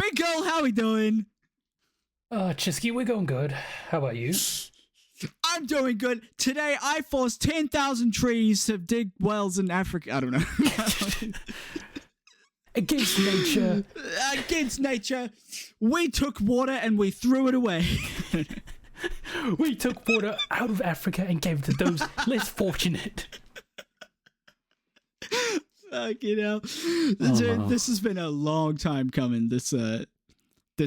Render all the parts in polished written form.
Twinkle, how we doing? Chisky, we're going good. How about you? I'm doing good. Today, I forced 10,000 trees to dig wells in Africa. I don't know. Against nature. Against nature. We took water and we threw it away. We took water out of Africa and gave it to those less fortunate. Fucking hell. Dude, this has been a long time coming. This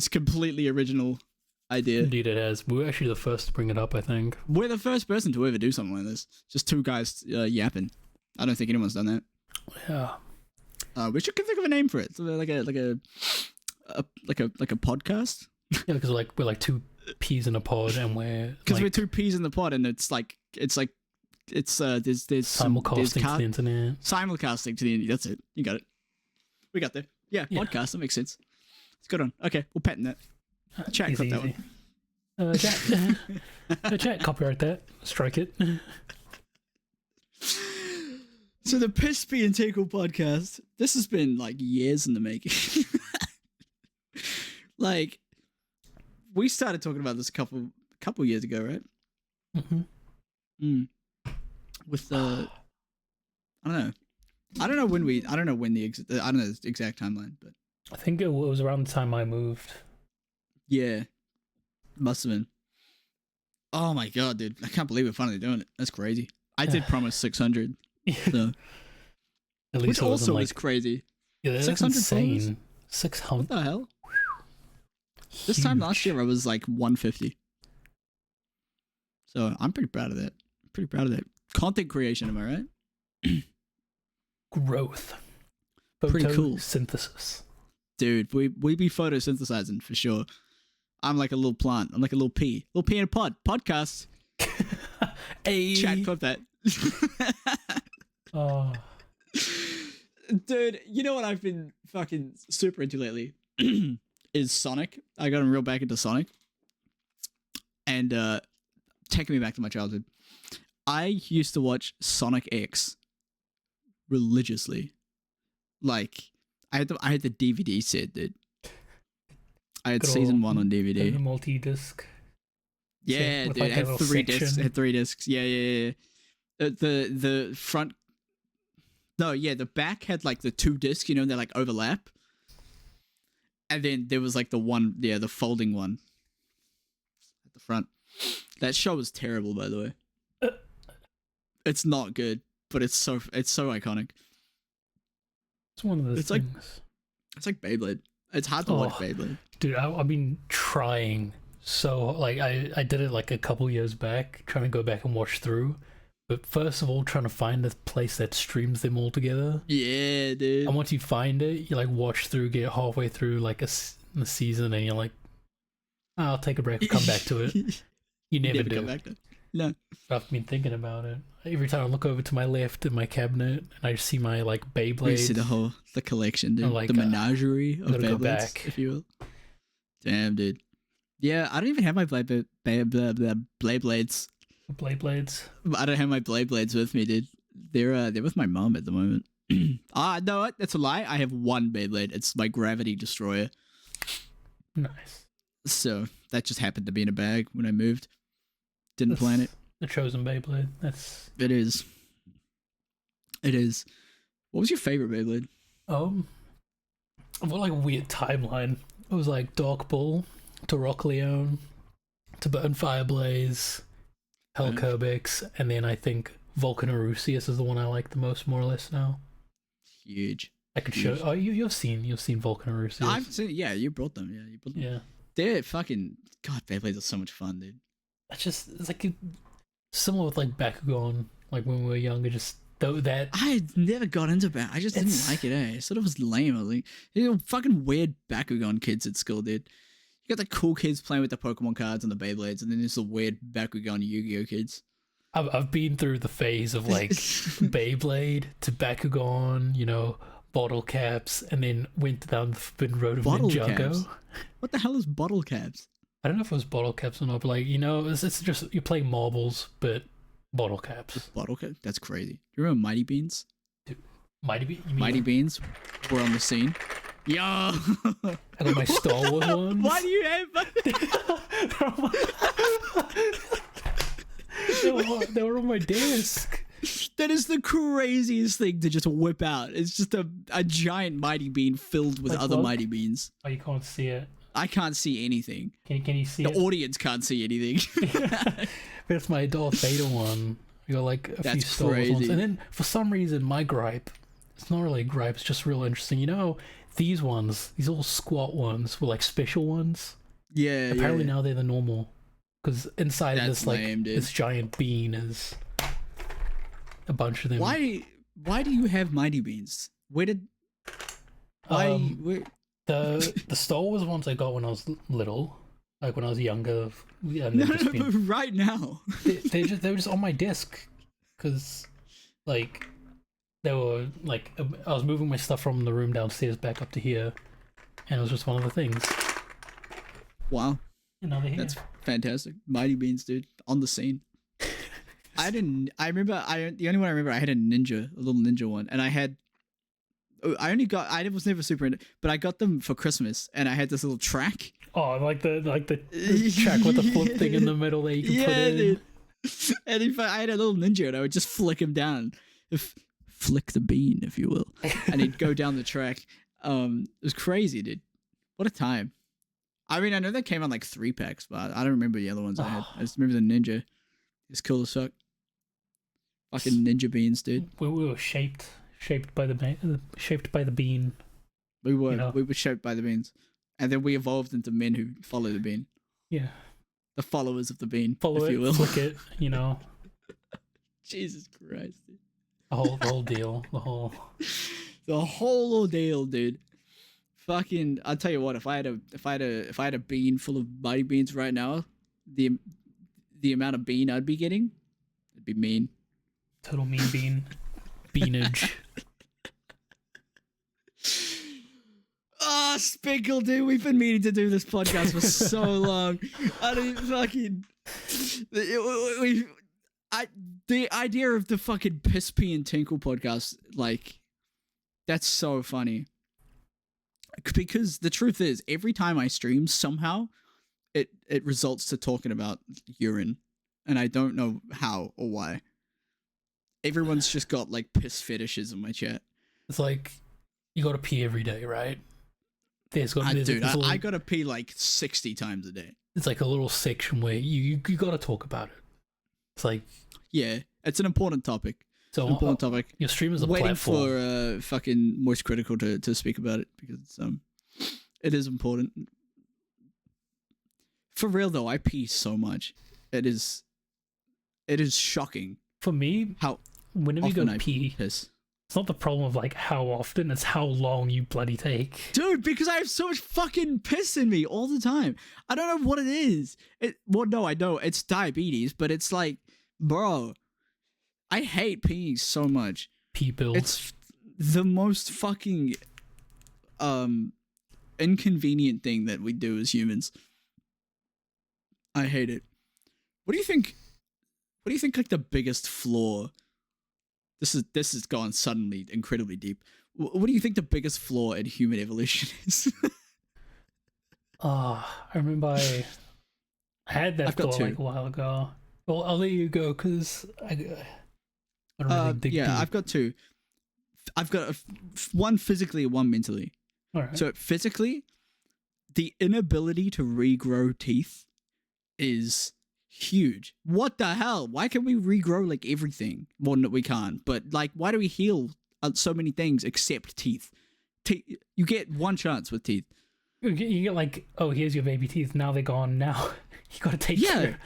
completely original idea. Indeed it has. We were actually the first to bring it up, I think. We're the first person to ever do something like this. Just two guys yapping. I don't think anyone's done that. Yeah. We should think of a name for it. So like a podcast. Yeah, because we're like two peas in a pod, and we're we're two peas in the pod, and it's there's simulcasting to the internet. Simulcasting to the internet. That's it. You got it. We got there. Yeah, podcast. That makes sense. It's good on. Okay, we'll patent that. Chat, cut that one. Chat, copyright that. Strike it. So the Piss Pee and Tickle podcast. This has been like years in the making. Like, we started talking about this a couple years ago, right? Mm-hmm. With I don't know when the exact timeline, but I think it was around the time I moved. Yeah, must have been. Oh my god, dude! I can't believe we're finally doing it. That's crazy. I did promise 600. So. At least Which also is crazy. Yeah, that's 600 insane. followers? 600. What the hell? This time last year I was like 150. So I'm pretty proud of that. Content creation, am I right? Growth. Pretty cool. Synthesis. Dude, we be photosynthesizing for sure. I'm like a little plant. I'm like a little pea. Little pea in a pod. Podcast. Hey. Chat, clip that. Oh. Dude, you know what I've been fucking super into lately? Is Sonic. I got real back into Sonic. And taking me back to my childhood. I used to watch Sonic X religiously. Like, I had the DVD set, dude. I had season 1 on DVD. The multi-disc. Yeah, dude. Like I had 3 discs. I had 3 discs. Yeah. The front. No, yeah, the back had like the 2 discs, you know, and they like overlap. And then there was like the folding one at the front. That show was terrible, by the way. It's not good, but it's so iconic. It's one of those things. It's like Beyblade. It's hard to watch Beyblade. Dude, I've been trying. So, like, I did it like a couple years back, trying to go back and watch through. But first of all, trying to find a place that streams them all together. Yeah, dude. And once you find it, you like watch through, get halfway through like a season, and you're like, I'll take a break, come back to it. You never do. Come back to it. No. I've been thinking about it. Every time I look over to my left in my cabinet, and I see my like Beyblades. You see the collection, dude. Like, the menagerie of Beyblades, if you will. Damn, dude. Yeah, I don't even have my Beyblades. Beyblades. I don't have my Beyblades with me, dude. They're with my mom at the moment. No, that's a lie. I have one Beyblade. It's my Gravity Destroyer. Nice. So that just happened to be in a bag when I moved. Didn't plan it. The chosen Beyblade. It is. What was your favorite Beyblade? I've got like a weird timeline. It was like Dark Bull to Rock Leone to Burn Fireblaze, Hell Kerbex, and then I think Vulcan Arusius is the one I like the most, more or less now. Huge. I could show. Oh, you've seen Vulcan Arusius. I've seen. Yeah, you brought them. Yeah. They're fucking. God, Beyblades are so much fun, dude. It's like similar with like Bakugan, like when we were younger. Just that I never got into Bakugan. I just didn't like it. It sort of was lame. I was like, fucking weird Bakugan kids at school, dude. You got the cool kids playing with the Pokemon cards and the Beyblades, and then there's the weird Bakugan Yu-Gi-Oh kids. I've been through the phase of like Beyblade to Bakugan, you know, bottle caps, and then went down the forbidden road of Ninjago. Caps? What the hell is bottle caps? I don't know if it was bottle caps or not, but like, you know, it's just you're playing marbles, but bottle caps. Bottle cap? That's crazy. Do you remember Mighty Beans? Dude, Mighty Beans were on the scene. Yo. I got my Star Wars ones. Why do you have? They were on my desk. That is the craziest thing to just whip out. It's just a giant mighty bean filled with Like, other look. mighty beans. Oh, you can't see it. I can't see anything. Can you see The it? audience can't see anything. That's my Darth Vader one. You got like a few That's Star Wars ones. crazy. And then for some reason, my gripe, it's not really a gripe, it's just real interesting. You know, these ones, these little squat ones were like special ones. Yeah. Apparently yeah. now they're the normal. Because inside That's this like lame, dude. this giant bean is a bunch of them. Why do you have mighty beans? Where did? Why? Where? The Star Wars ones I got when I was little, like when I was younger. Yeah, No, but right now. they were just on my desk, because like they were like I was moving my stuff from the room downstairs back up to here, and it was just one of the things. Wow, You know, they're here. that's fantastic. Mighty beans, dude, on the scene. I didn't. I remember. The only one I remember, I had a little ninja one, and I was never super into, but I got them for Christmas, and I had this little track. Oh, like the track with the flip thing in the middle that you can put in. Dude. And if I had a little ninja, and I would just flick him down, flick the bean, if you will, and he'd go down the track. It was crazy, dude. What a time. I mean, I know that came on like 3-packs, but I don't remember the other ones I had. I just remember the ninja. It's cool as fuck. Fucking ninja beans, dude. We were shaped by the bean. We were. You know? We were shaped by the beans. And then we evolved into men who follow the bean. Yeah. The followers of the bean, Follow if it, you will. flick it, you know. Jesus Christ, dude. The whole deal. The whole ordeal, dude. Fucking, I'll tell you what. If I had a bean full of mighty beans right now, the amount of bean I'd be getting, it'd be mean. Total mean bean. Beanage. Ah, Spinkle, dude. We've been meaning to do this podcast for so long. I don't fucking. The idea of the fucking Piss Pee and Tinkle podcast, like, that's so funny. Because the truth is, every time I stream, somehow it results to talking about urine, and I don't know how or why. Everyone's just got like piss fetishes in my chat. It's like you gotta pee every day, right? I gotta pee like 60 times a day. It's like a little section where you gotta talk about it. It's like, yeah, it's an important topic. So Important topic. your stream is a Waiting platform. for fucking Moist Critical to speak about it, because it is important. For real though, I pee so much. It is shocking For me, how whenever you go often I pee, piss. it's not the problem of like how often, it's how long you bloody take. Dude, because I have so much fucking piss in me all the time. I don't know what it is. Well, no, I know it's diabetes, but it's like, bro, I hate peeing so much. Pee pills. It's the most fucking inconvenient thing that we do as humans. I hate it. What do you think? What do you think? Like the biggest flaw. This is gone suddenly incredibly deep. What do you think the biggest flaw in human evolution is? I remember I had that I've got thought two. like a while ago. Well, I'll let you go because I don't really dig yeah, deep. I've got two. I've got one physically and one mentally. All right. So physically, the inability to regrow teeth is huge. What the hell? Why can we regrow like everything? Well, no, we can't. But like, why do we heal so many things except teeth? You get one chance with teeth. You get like, oh, here's your baby teeth. Now they're gone. Now you gotta take care.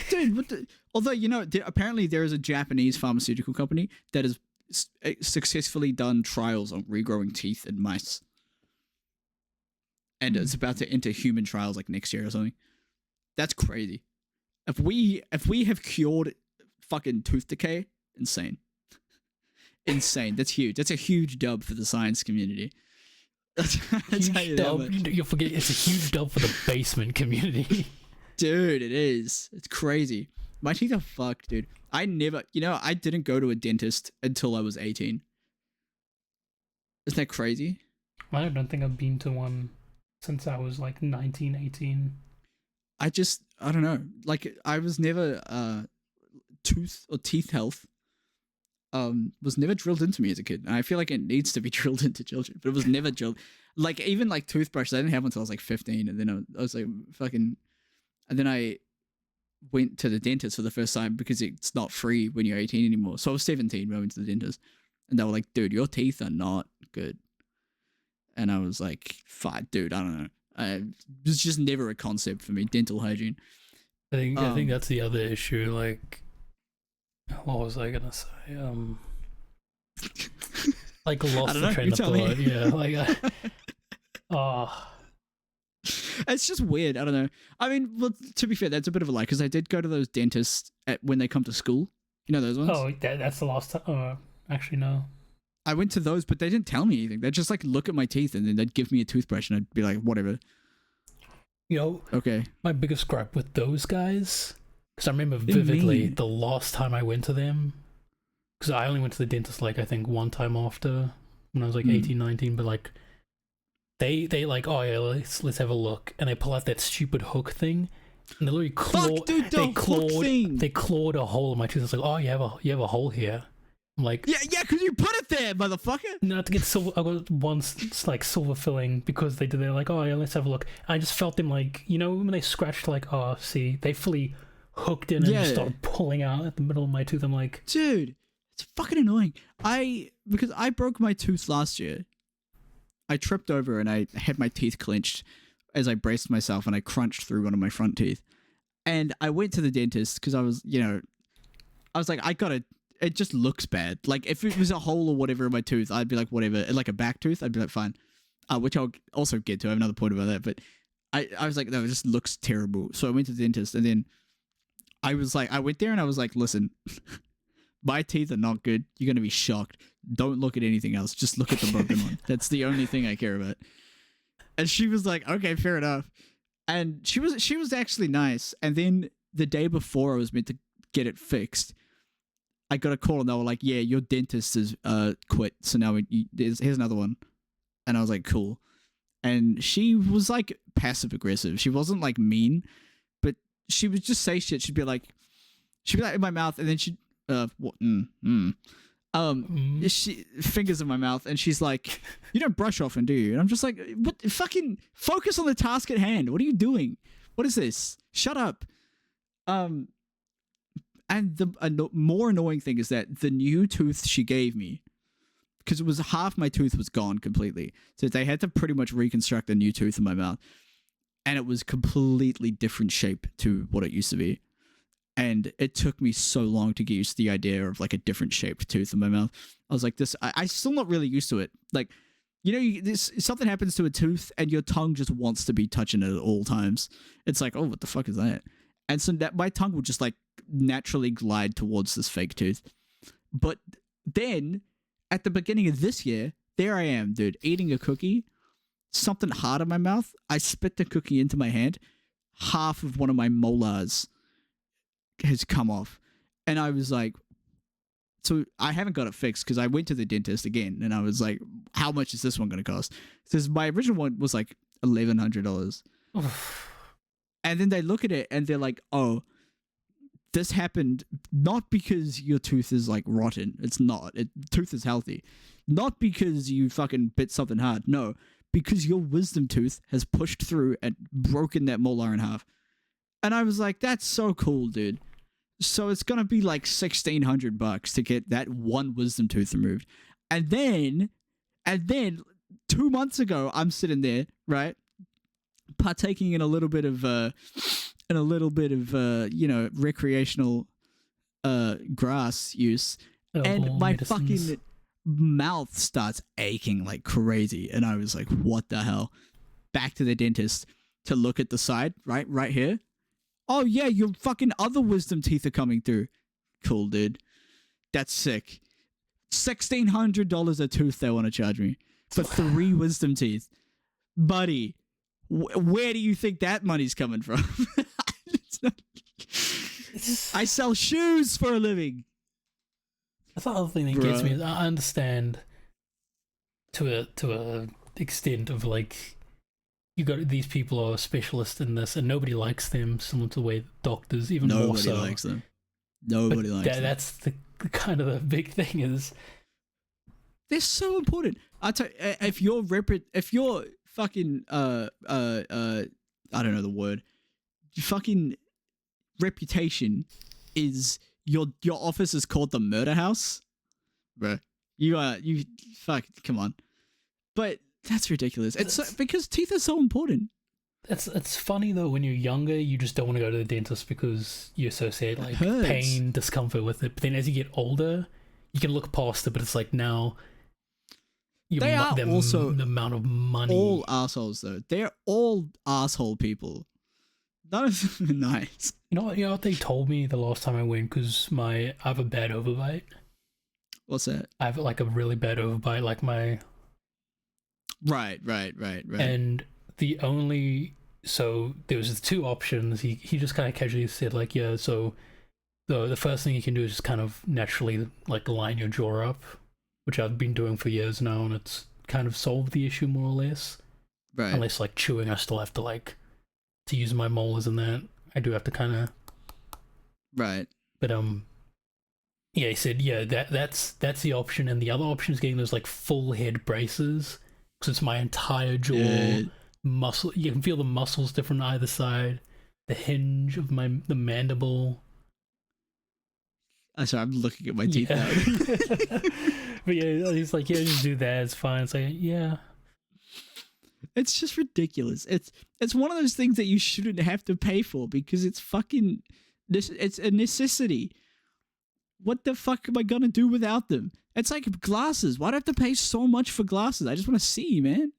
Dude. Although, you know, apparently there is a Japanese pharmaceutical company that has successfully done trials on regrowing teeth in mice, and it's about to enter human trials like next year or something. That's crazy. If we have cured fucking tooth decay, insane. Insane. That's huge. That's a huge dub for the science community. Huge dub. You'll forget it's a huge dub for the basement community. Dude, it is. It's crazy. My teeth are fucked, dude. I didn't go to a dentist until I was 18. Isn't that crazy? I don't think I've been to one since I was like 19, 18. I don't know. Like, I was never tooth or teeth health was never drilled into me as a kid. And I feel like it needs to be drilled into children, but it was never drilled. Like, even like toothbrushes, I didn't have one until I was like 15, and then I was like fucking, and then I went to the dentist for the first time because it's not free when you're 18 anymore. So I was 17 when I went to the dentist, and they were like, "Dude, your teeth are not good." And I was like, "Fine, dude, I don't know." It was just never a concept for me, dental hygiene. I think that's the other issue. Like, what was I gonna say? Like, lost the train of thought. Yeah, like, it's just weird. I don't know. I mean, well, to be fair, that's a bit of a lie because I did go to those dentists when they come to school. You know those ones? Oh, that's the last time. Actually, no. I went to those, but they didn't tell me anything. They'd just like look at my teeth and then they'd give me a toothbrush and I'd be like, whatever. You know, okay. My biggest gripe with those guys, because I remember vividly the last time I went to them, because I only went to the dentist like I think one time after when I was like 18, 19, but like they like, oh yeah, let's have a look, and they pull out that stupid hook thing, and they literally they clawed a hole in my tooth. It's like, oh, you have a hole here. I'm like, yeah, because you put it there, motherfucker. No, to get silver, I got one like silver filling because they did. They're like, oh yeah, let's have a look. And I just felt them like, you know, when they scratched, like, oh, see, they fully hooked in and just started pulling out at the middle of my tooth. I'm like, dude, it's fucking annoying. Because I broke my tooth last year. I tripped over and I had my teeth clenched as I braced myself and I crunched through one of my front teeth. And I went to the dentist because I was like, it just looks bad. Like, if it was a hole or whatever in my tooth, I'd be like, whatever. Like a back tooth, I'd be like, fine. Which I'll also get to. I have another point about that. But I was like, no, it just looks terrible. So I went to the dentist and then I went there and I was like, listen, my teeth are not good. You're going to be shocked. Don't look at anything else. Just look at the broken one. That's the only thing I care about. And she was like, okay, fair enough. And she was actually nice. And then the day before I was meant to get it fixed, I got a call and they were like, yeah, your dentist has quit. So now here's another one. And I was like, cool. And she was like passive aggressive. She wasn't like mean, but she would just say shit. She'd be like in my mouth and then she'd, she fingers in my mouth and she's like, you don't brush often, do you? And I'm just like, what? Fucking focus on the task at hand. What are you doing? What is this? Shut up. And the more annoying thing is that the new tooth she gave me, because it was half my tooth was gone completely, so they had to pretty much reconstruct a new tooth in my mouth, and it was completely different shape to what it used to be. And it took me so long to get used to the idea of like a different shaped tooth in my mouth. I was like, I'm still not really used to it. Like, you know, something happens to a tooth and your tongue just wants to be touching it at all times. It's like, oh, what the fuck is that? And so that my tongue would just like naturally glide towards this fake tooth. But then at the beginning of this year, there I am, dude, eating a cookie, something hard in my mouth. I spit the cookie into my hand. Half of one of my molars has come off. And I was like, so I haven't got it fixed because I went to the dentist again and I was like, how much is this one going to cost? Because my original one was like $1,100. And then they look at it and they're like, oh, this happened not because your tooth is like rotten. It's not. Tooth is healthy. Not because you fucking bit something hard. No, because your wisdom tooth has pushed through and broken that molar in half. And I was like, that's so cool, dude. So it's going to be like $1,600 to get that one wisdom tooth removed. And then 2 months ago, I'm sitting there, right? Partaking in a little bit of recreational grass use, and my fucking mouth starts aching like crazy, and I was like, what the hell? Back to the dentist to look at the side, right here. Oh yeah, your fucking other wisdom teeth are coming through. Cool, dude. That's sick. $1,600 a tooth they want to charge me for 3 wisdom teeth, buddy. Where do you think that money's coming from? I sell shoes for a living. That's the other thing that gets me. I understand to a extent of like you got these people are specialists in this and nobody likes them, similar to the way doctors, even more Nobody so. likes them. Nobody likes them. That's the kind of the big thing is they're so important. I tell you, if you're fucking I don't know the word, your fucking reputation is your office is called the murder house, bruh. You fuck, come on. But that's ridiculous. It's because teeth are so important. It's funny though, when you're younger you just don't want to go to the dentist because you associate like pain, discomfort with it. But then as you get older, you can look past it, but it's like now they are also the amount of money. All assholes though. They're all asshole people. None of them are nice. You know what they told me the last time I went, because I have a bad overbite. What's that? I have like a really bad overbite, like my... Right. And so there was two options. He just kind of casually said like, yeah, so the first thing you can do is just kind of naturally like line your jaw up, which I've been doing for years now, and it's kind of solved the issue more or less. Right. Unless like chewing, I still have to like to use my molars and that. I do have to kind of... Right. But yeah, he said yeah, that's the option, and the other option is getting those like full head braces, because it's my entire jaw muscle. You can feel the muscles different on either side, the hinge of the mandible. I'm sorry, I'm looking at my teeth now. But yeah, he's like, yeah, just do that. It's fine. It's like, yeah. It's just ridiculous. It's one of those things that you shouldn't have to pay for because it's fucking... It's a necessity. What the fuck am I gonna do without them? It's like glasses. Why do I have to pay so much for glasses? I just want to see, man.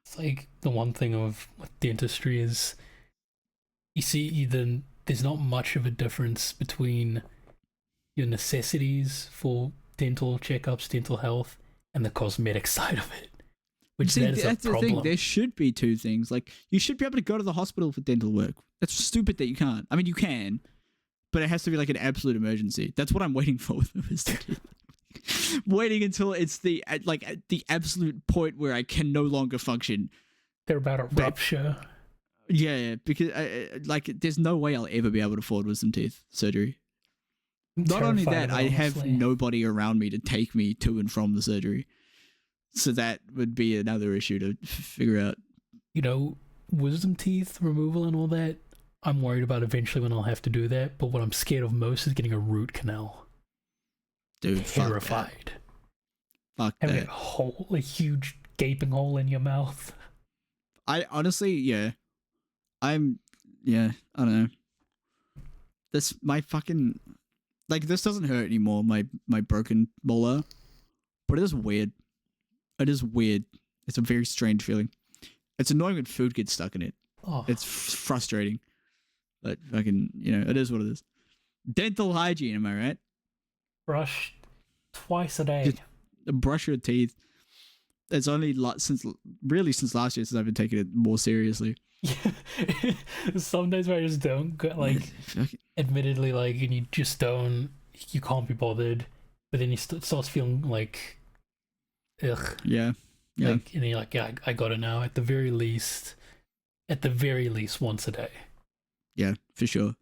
It's like the one thing with dentistry is, you see, there's not much of a difference between your necessities for dental checkups, dental health, and the cosmetic side of it. Which See, that's the a problem. thing. There should be two things. Like, you should be able to go to the hospital for dental work. That's stupid that you can't. I mean, you can, but it has to be like an absolute emergency. That's what I'm waiting for with this. Waiting until it's the absolute point where I can no longer function. They're about to rupture. Yeah, because there's no way I'll ever be able to afford wisdom teeth surgery. Not only that, I have nobody around me to take me to and from the surgery. So that would be another issue to figure out. You know, wisdom teeth removal and all that, I'm worried about eventually when I'll have to do that. But what I'm scared of most is getting a root canal. Dude, terrified. Fuck having that. a huge gaping hole in your mouth. I honestly, yeah. I don't know. This, my fucking, this doesn't hurt anymore, my broken molar. But it is weird. It is weird. It's a very strange feeling. It's annoying when food gets stuck in it. Oh. It's frustrating. But fucking, it is what it is. Dental hygiene, am I right? Brush twice a day. Just brush your teeth. It's only since last year since I've been taking it more seriously. Some days where I just don't admittedly, and you just don't, you can't be bothered, but then you starts feeling like, ugh. Yeah. And then you're like, yeah, I got it now. At the very least once a day. Yeah, for sure.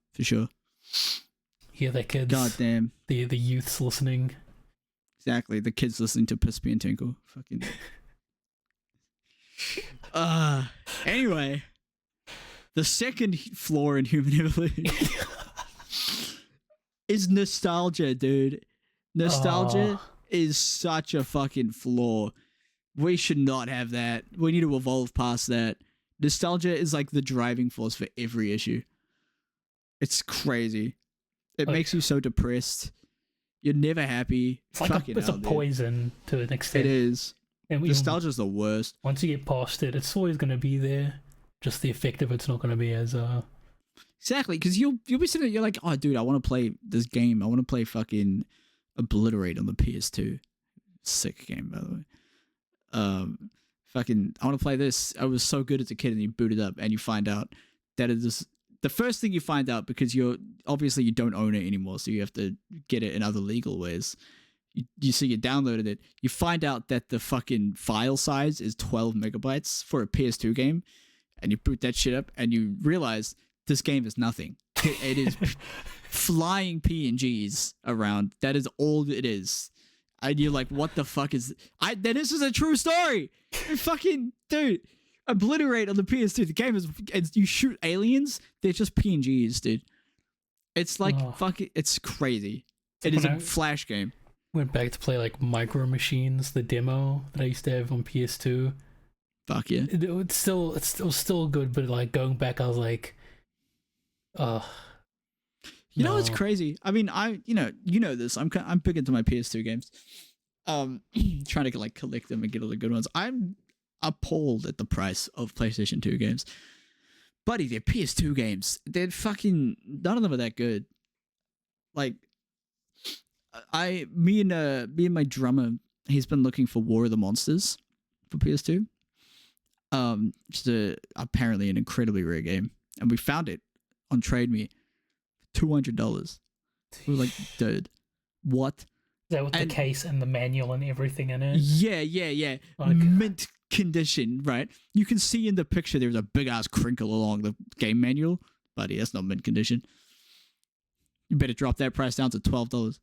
Hear that, kids? God damn. The youth's listening. Exactly, the kids listening to Piss Pee and Tinkle. Fucking. Anyway, the second flaw in human evolution is nostalgia, dude. Nostalgia is such a fucking flaw. We should not have that. We need to evolve past that. Nostalgia is like the driving force for every issue. It's crazy. It makes you so depressed. You're never happy. It's like it's a poison to an extent. It is. And nostalgia's the worst. Once you get past it, it's always going to be there. Just the effect of it's not going to be as Exactly, because you'll be sitting there, you're like, oh dude, I want to play this game. I want to play fucking Obliterate on the PS2. Sick game, by the way. I want to play this. I was so good as a kid, and you boot it up and you find out that it is the first thing you find out, because you don't own it anymore, so you have to get it in other legal ways. You see, you downloaded it. You find out that the fucking file size is 12 megabytes for a PS2 game, and you boot that shit up, and you realize this game is nothing. It is flying PNGs around. That is all it is. And you're like, what the fuck is... This is a true story! Fucking... Dude, obliterate on the PS2. The game is... You shoot aliens, they're just PNGs, dude. It's like fucking... It's crazy. It is a Flash game. Went back to play like Micro Machines, the demo that I used to have on PS2. Fuck yeah. It was still good, but like going back, I was like... You know what's crazy? I mean, you know this. I'm big into my PS2 games. Trying to like collect them and get all the good ones. I'm appalled at the price of PlayStation 2 games. Buddy, they're PS2 games. They're fucking... None of them are that good. Like, me and my drummer, he's been looking for War of the Monsters for PS2. Just apparently an incredibly rare game. And we found it on Trade Me. $200. We were like, dude, what? Is that with the case and the manual and everything in it? Yeah. Like, mint condition, right? You can see in the picture there's a big ass crinkle along the game manual. Buddy, that's not mint condition. You better drop that price down to $12.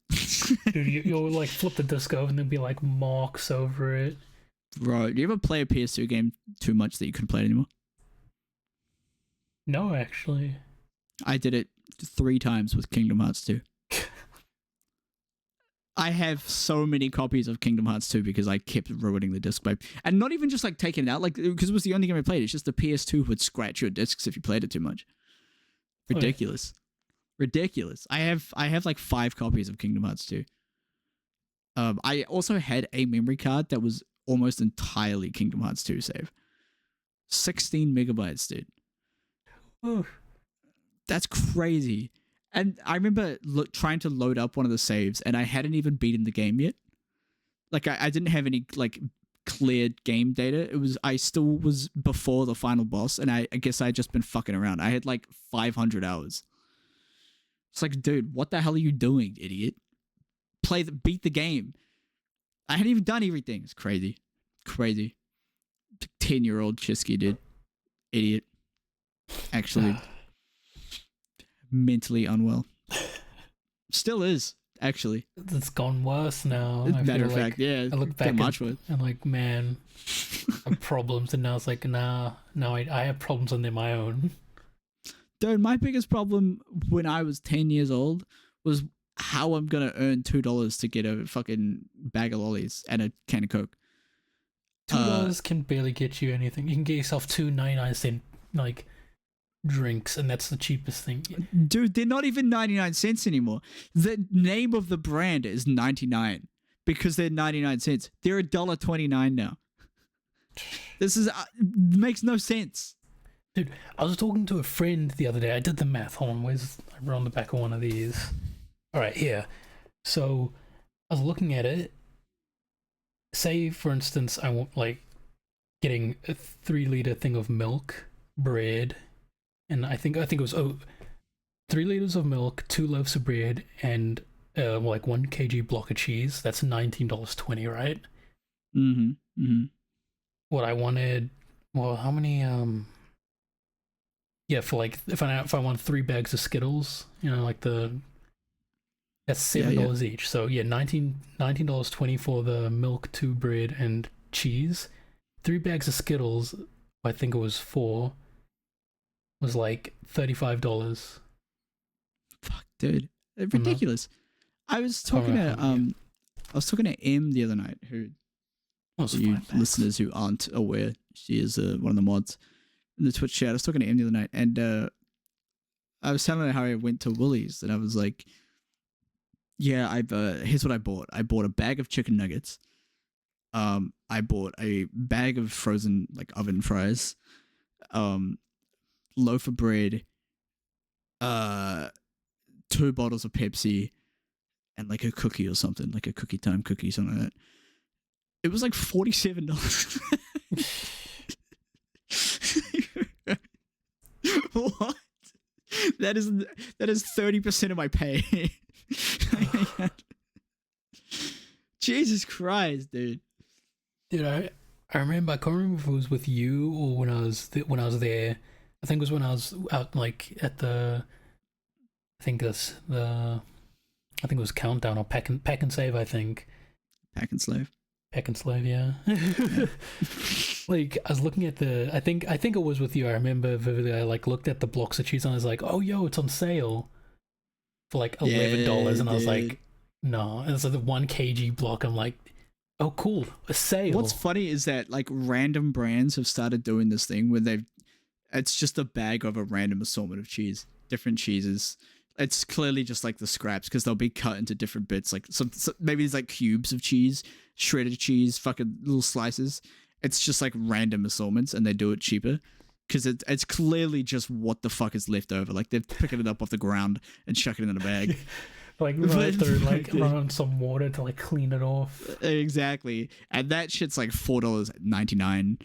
Dude, you'll like flip the disc over and there'll be like marks over it. Bro, do you ever play a PS2 game too much that you couldn't play it anymore? No, actually. I did it 3 times with Kingdom Hearts 2. I have so many copies of Kingdom Hearts 2 because I kept ruining the disc, babe. And not even just like taking it out, like, because it was the only game I played. It's just the PS2 would scratch your discs if you played it too much. Ridiculous. Ridiculous. I have like 5 copies of Kingdom Hearts 2. I also had a memory card that was almost entirely Kingdom Hearts 2 save. 16 megabytes, dude. Ooh. That's crazy. And I remember trying to load up one of the saves, and I hadn't even beaten the game yet. Like, I didn't have any, like, cleared game data. I still was before the final boss, and I guess I had just been fucking around. I had, like, 500 hours. It's like, dude, what the hell are you doing, idiot? Beat the game. I hadn't even done everything. It's crazy. Crazy. 10-year-old Chisky, dude. Idiot. Actually... mentally unwell. Still is, actually. It's gone worse now. Matter of fact, yeah. I look back much worse. and like, man, I have problems, and now it's like, nah, I have problems and they're my own. Dude, my biggest problem when I was 10 years old was how I'm gonna earn $2 to get a fucking bag of lollies and a can of Coke. $2 can barely get you anything. You can get yourself 2.99 like drinks, and that's the cheapest thing. Dude, they're not even 99 cents anymore. The name of the brand is 99 because they're 99 cents. They're $1.29 now. This is makes no sense. Dude, I was talking to a friend the other day. I did the math. Hold on, I wrote on the back of one of these. All right, here. So I was looking at it. Say, for instance, I want like getting a 3-liter thing of milk, bread, and I think it was 3 liters of milk, 2 loaves of bread, and like 1 kg block of cheese. That's $19.20, right? What I wanted, well, how many? Yeah, for like if I want 3 bags of Skittles, you know, like that's $7 each. So yeah, $19.20 for the milk, 2 bread, and cheese. 3 bags of Skittles, I think it was 4. Was like $35. Fuck, dude, ridiculous. I was talking to Em the other night, who you listeners who aren't aware, she is one of the mods in the Twitch chat. I was talking to Em the other night, and I was telling her how I went to Woolies, and I was like, yeah, here's what I bought. I bought a bag of chicken nuggets. I bought a bag of frozen like oven fries. Loaf of bread, 2 bottles of Pepsi, and like a cookie or something, like a cookie time cookie, something like that. It was like $47. What? That is 30% of my pay. Jesus Christ, dude. Dude, I remember. I can't remember if it was with you or when I was there. I think it was when I was out like at the. I think it's the. I think it was Countdown or Pack and Save. I think. Pack and Slave. Pack and Slave, yeah. Like I was looking at I think it was with you. I remember vividly. I like looked at the blocks of cheese and I was like, oh yo, it's on sale for like $11, and I was like, no. And so the 1 kg block, I'm like, oh cool, a sale. What's funny is that like random brands have started doing this thing where it's just a bag of a random assortment of cheese, different cheeses. It's clearly just like the scraps because they'll be cut into different bits. Like some maybe it's like cubes of cheese, shredded cheese, fucking little slices. It's just like random assortments, and they do it cheaper because it's clearly just what the fuck is left over. Like they're picking it up off the ground and chucking it in a bag. Like right through, like run on some water to like clean it off. Exactly, and that shit's like $4.99,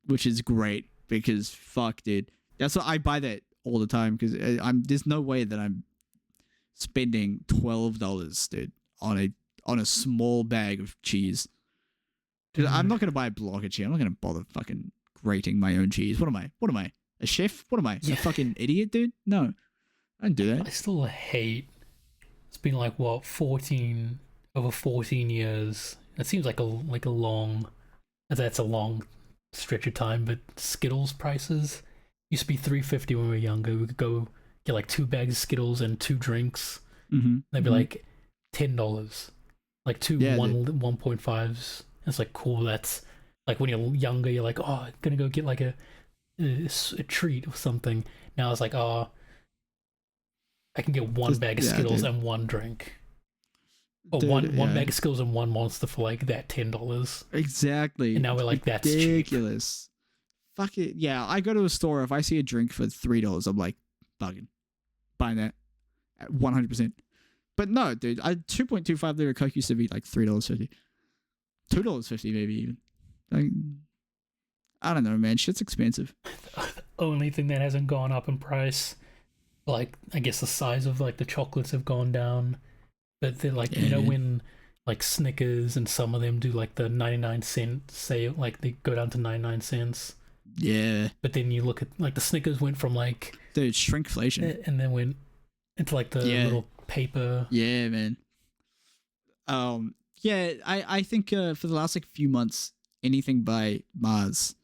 which is great because fuck, dude. That's what I buy that all the time because there's no way that I'm spending $12, dude, on a small bag of cheese. Dude, I'm not gonna buy a block of cheese. I'm not gonna bother fucking grating my own cheese. What am I? A chef? What am I? A fucking idiot, dude? No, I don't do that. I still hate. It's been like what 14 years. It seems like a long. That's a long stretch of time, but Skittles prices used to be $3.50 when we were younger. We could go get like 2 bags of Skittles and 2 drinks. Mm-hmm. They'd be like $10, like 1.5s. It's like cool. That's like when you're younger, you're like, oh, I'm gonna go get like a treat or something. Now it's like, oh, I can get one bag of Skittles and 1 drink. Or one bag of Skittles and 1 Monster for like that $10. Exactly. And now we're like, that's ridiculous. Fuck it. Yeah, I go to a store. If I see a drink for $3, I'm like, bugging. Buying that at 100%. But no, dude, 2.25 liter Coke used to be like $3.50. $2.50 maybe even. Like, I don't know, man. Shit's expensive. The only thing that hasn't gone up in price, like, I guess the size of like the chocolates have gone down. But they're like, you know, when like Snickers and some of them do like the 99-cent sale, like they go down to 99 cents. Yeah. But then you look at like the Snickers went from like, dude, shrinkflation, and then went into like the little paper. Yeah, man. Yeah, I think for the last like few months, anything by Mars,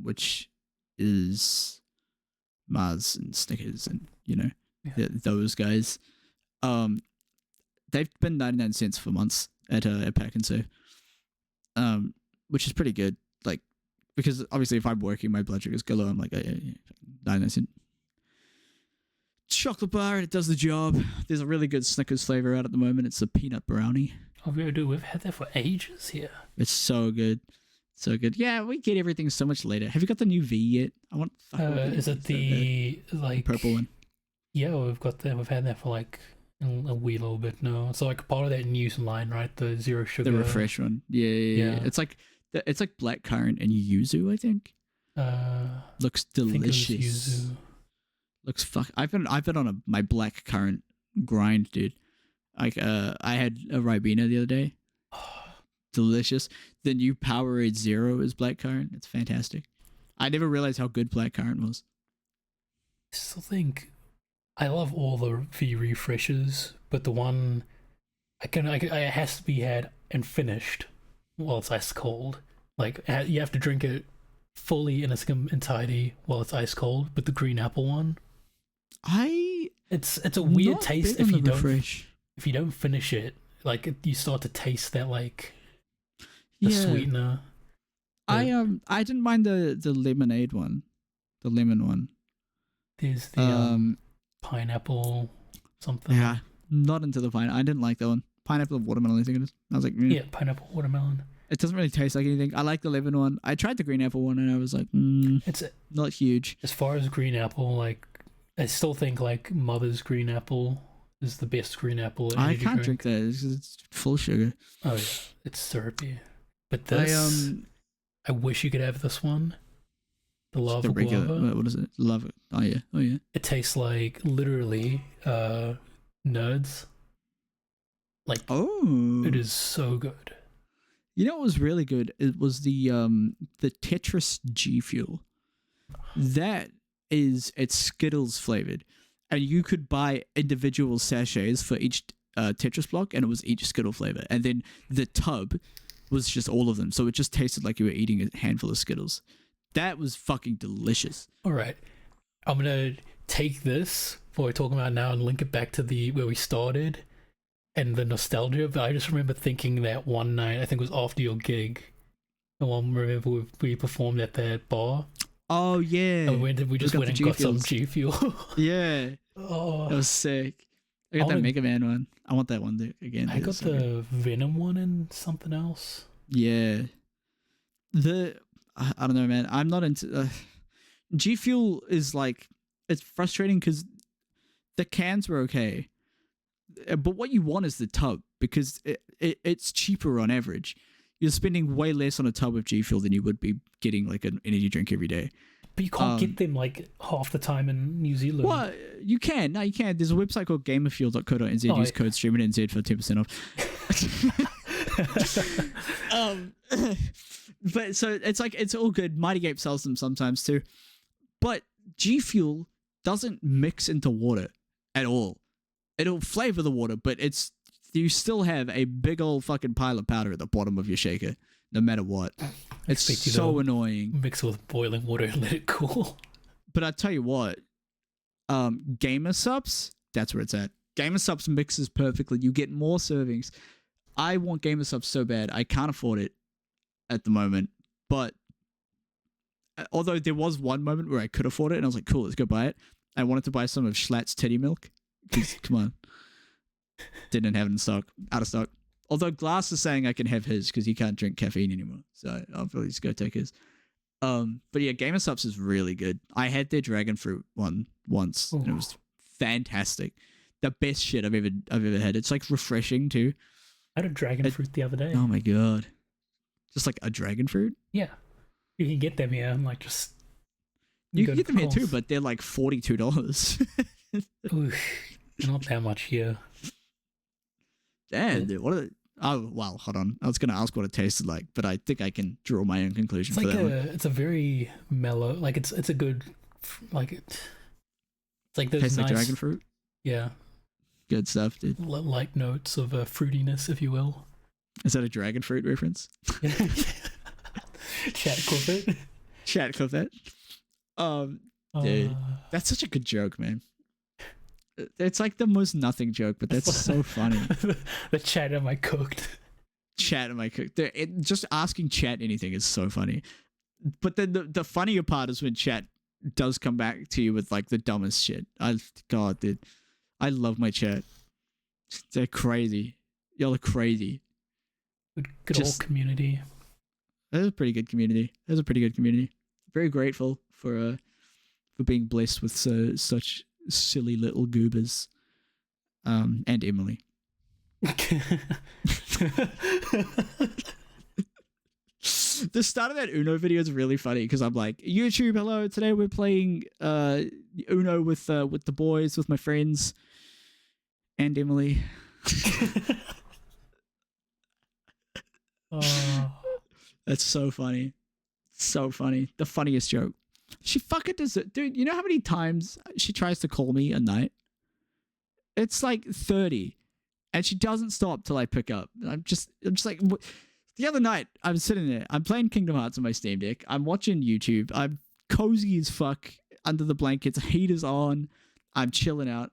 which is Mars and Snickers and those guys, they've been 99 cents for months at Pack and Save, which is pretty good. Like, because obviously if I'm working, my blood sugars go low. I'm like, 99 cent chocolate bar, and it does the job. There's a really good Snickers flavor out at the moment. It's a peanut brownie. Oh, we've had that for ages here. It's so good. So good. Yeah, we get everything so much later. Have you got the new V yet? I want. Is it the like purple one? Yeah, we've got that. We've had that for like a wee little bit now. It's like part of that new line, right? The zero sugar. The refresh one. Yeah. It's like blackcurrant and yuzu, I think. Looks delicious. Looks I've been on my blackcurrant grind, dude. Like I had a Ribena the other day. Delicious. The new Powerade Zero is blackcurrant. It's fantastic. I never realized how good blackcurrant was. I still think I love all the V refreshes, but the one it has to be had and finished while it's ice cold. Like you have to drink it fully in its entirety while it's ice cold. But the green apple one, it's a weird taste if you don't finish it. Like you start to taste that like the sweetener. I didn't mind the lemonade one, the lemon one. There's the pineapple something. Yeah, not into the pineapple. I didn't like that one. Pineapple and watermelon, I think it is. I was like, yeah, pineapple watermelon. It doesn't really taste like anything. I like the lemon one. I tried the green apple one and I was like, it's not huge. As far as green apple, like I still think like Mother's green apple is the best green apple. I can't drink that. It's full sugar. Oh yeah, it's syrupy. But this, I wish you could have this one. The lava guava. What is it? Lava. Oh yeah. It tastes like literally nerds. Like, Oh, it is so good. you know what was really good? It was the Tetris G Fuel. It's Skittles flavored, and you could buy individual sachets for each Tetris block, and it was each Skittle flavor. And then the tub was just all of them, so it just tasted like you were eating a handful of Skittles. That was fucking delicious. All right, I'm gonna take this what we're talking about now and link it back to the where we started and the nostalgia. But I just remember thinking that one night, I think it was after your gig, the one remember we performed at that bar. Oh yeah, And we just went and got some G Fuel. Yeah, Oh, that was sick. I got that Mega Man one. I want that one again. I got the Venom one and something else. Yeah, I don't know, man. I'm not into G Fuel. Is like, it's frustrating because the cans were okay, but what you want is the tub because it's cheaper on average. You're spending way less on a tub of G Fuel than you would be getting like an energy drink every day. But you can't get them like half the time in New Zealand. Well, you can. No, you can. There's a website called gamerfuel.co.nz. Use code StreamItNZ for 10% off. But so it's like, it's all good. Mighty Ape sells them sometimes too. But G Fuel doesn't mix into water at all. It'll flavor the water, but you still have a big old fucking pile of powder at the bottom of your shaker, no matter what. It's so annoying. Mix it with boiling water and let it cool. But I tell you what, Gamer Subs, that's where it's at. Gamer Subs mixes perfectly. You get more servings. I want Gamer Subs so bad. I can't afford it at the moment. But although there was one moment where I could afford it, and I was like, cool, let's go buy it. I wanted to buy some of Schlatt's titty milk. Because, come on. Didn't have it in stock. Out of stock. Although Glass is saying I can have his because he can't drink caffeine anymore. So I'll probably just go take his. But yeah, Gamer Subs is really good. I had their dragon fruit one once. Ooh. And it was fantastic. The best shit I've ever had. It's like refreshing too. I had a dragon fruit the other day. Oh my god. Just like a dragon fruit? Yeah. You can get them here. I'm like, just... You can get them here too, but they're like $42. Ooh, not that much here. Damn, dude, what are they? Oh, well, hold on. I was going to ask what it tasted like, but I think I can draw my own conclusion for that one. It's a very mellow, like it's a good, like it's like those tastes nice, like dragon fruit? Yeah. Good stuff, dude. Light notes of fruitiness, if you will. Is that a dragon fruit reference? Chat clip it. Chat clip that. Dude, that's such a good joke, man. It's like the most nothing joke, but that's so funny. The chat am I cooked? Chat am I cooked? Just asking chat anything is so funny. But then the funnier part is when chat does come back to you with like the dumbest shit. God, dude. I love my chat. They're crazy. Y'all are crazy. Good old community. That's a pretty good community. Very grateful for being blessed with such silly little goobers, and Emily. The start of that Uno video is really funny because I'm like, YouTube, hello, today we're playing Uno with the boys, with my friends, and Emily. That's so funny. So funny. The funniest joke. She fucking does it. Dude, you know how many times she tries to call me a night? It's like 30. And she doesn't stop till I pick up. I'm just like... The other night, I'm sitting there. I'm playing Kingdom Hearts on my Steam Deck. I'm watching YouTube. I'm cozy as fuck under the blankets. Heater's on. I'm chilling out.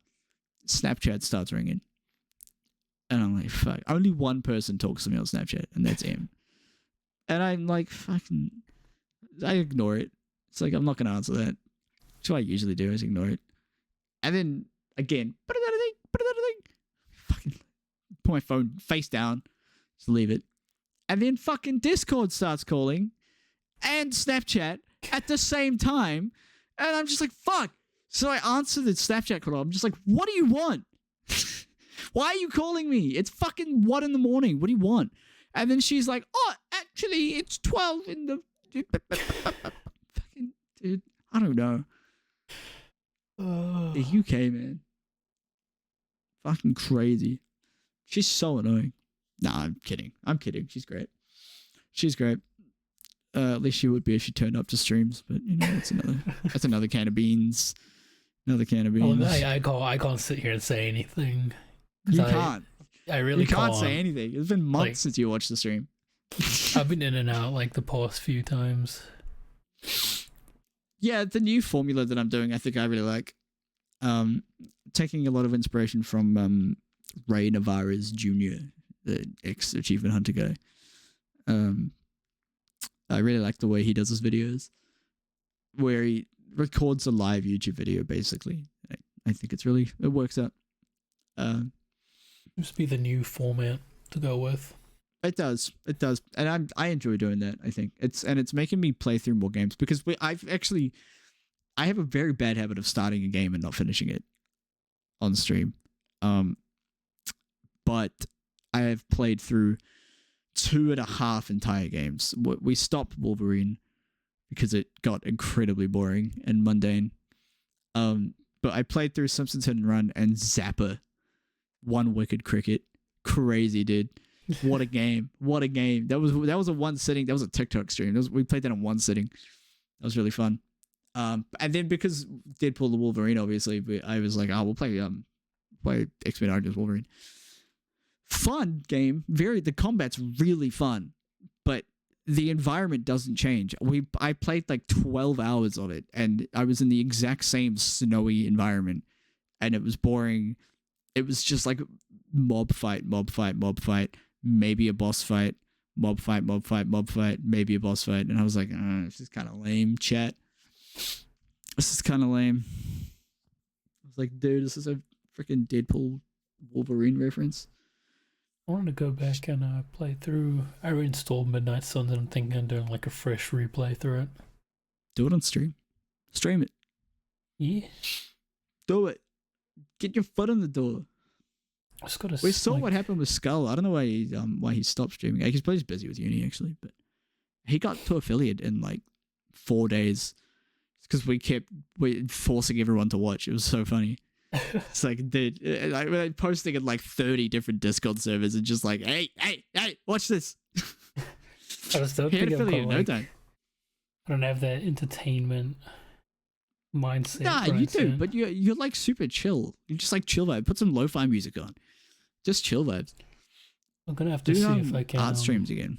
Snapchat starts ringing. And I'm like, fuck. Only one person talks to me on Snapchat, and that's Em. And I'm like, fucking... I ignore it. It's like, I'm not going to answer that. That's what I usually do, is ignore it. And then, again, fucking put my phone face down. Just leave it. And then fucking Discord starts calling and Snapchat at the same time. And I'm just like, fuck. So I answer the Snapchat call. I'm just like, what do you want? Why are you calling me? It's fucking 1 a.m. What do you want? And then she's like, oh, actually, it's 12 in the... Fucking, dude, I don't know. The UK, man. Fucking crazy. She's so annoying. Nah, I'm kidding. She's great. She's great. At least she would be if she turned up to streams. But you know, that's another can of beans. Another can of beans. Well, I can't sit here and say anything. You can't. I really can't say anything. It's been months since you watched the stream. I've been in and out like the past few times. Yeah, the new formula that I'm doing, I think I really like. Taking a lot of inspiration from Ray Navarez Jr., the ex-Achievement Hunter guy. I really like the way he does his videos, where he records a live YouTube video, basically. I think it works out. Seems to be the new format to go with. It does, and I enjoy doing that. I think it's making me play through more games because I have a very bad habit of starting a game and not finishing it on stream. But I have played through 2.5 entire games. We stopped Wolverine because it got incredibly boring and mundane. But I played through Simpsons Hit and Run and Zapper, One Wicked Cricket. Crazy, dude. What a game. What a game. That was a one sitting. That was a TikTok stream. We played that in one sitting. That was really fun. And then because Deadpool the Wolverine, obviously, I was like, oh, we'll play X-Men Origins Wolverine. Fun game. The combat's really fun, but the environment doesn't change. I played like 12 hours of it, and I was in the exact same snowy environment, and it was boring. It was just like mob fight, maybe a boss fight, mob fight, maybe a boss fight, and I was like, this is kind of lame, chat. This is kind of lame. I was like, dude, this is a freaking Deadpool Wolverine reference. I wanted to go back and play through. I reinstalled Midnight Suns and I'm thinking of doing like a fresh replay through it. Do it on stream. Stream it. Yeah. Do it. Get your foot in the door. I just gotta we saw what happened with Skull. I don't know why he stopped streaming. He's probably busy with uni actually, but he got to affiliate in like 4 days because we kept forcing everyone to watch. It was so funny. It's like, dude, like posting in like 30 different Discord servers and just like, hey, watch this. I just don't think no time. I don't have that entertainment mindset. Nah, you do, but you're like super chill. You just like chill vibe. Put some lo-fi music on. Just chill vibes. I'm gonna have to see if I can art streams again.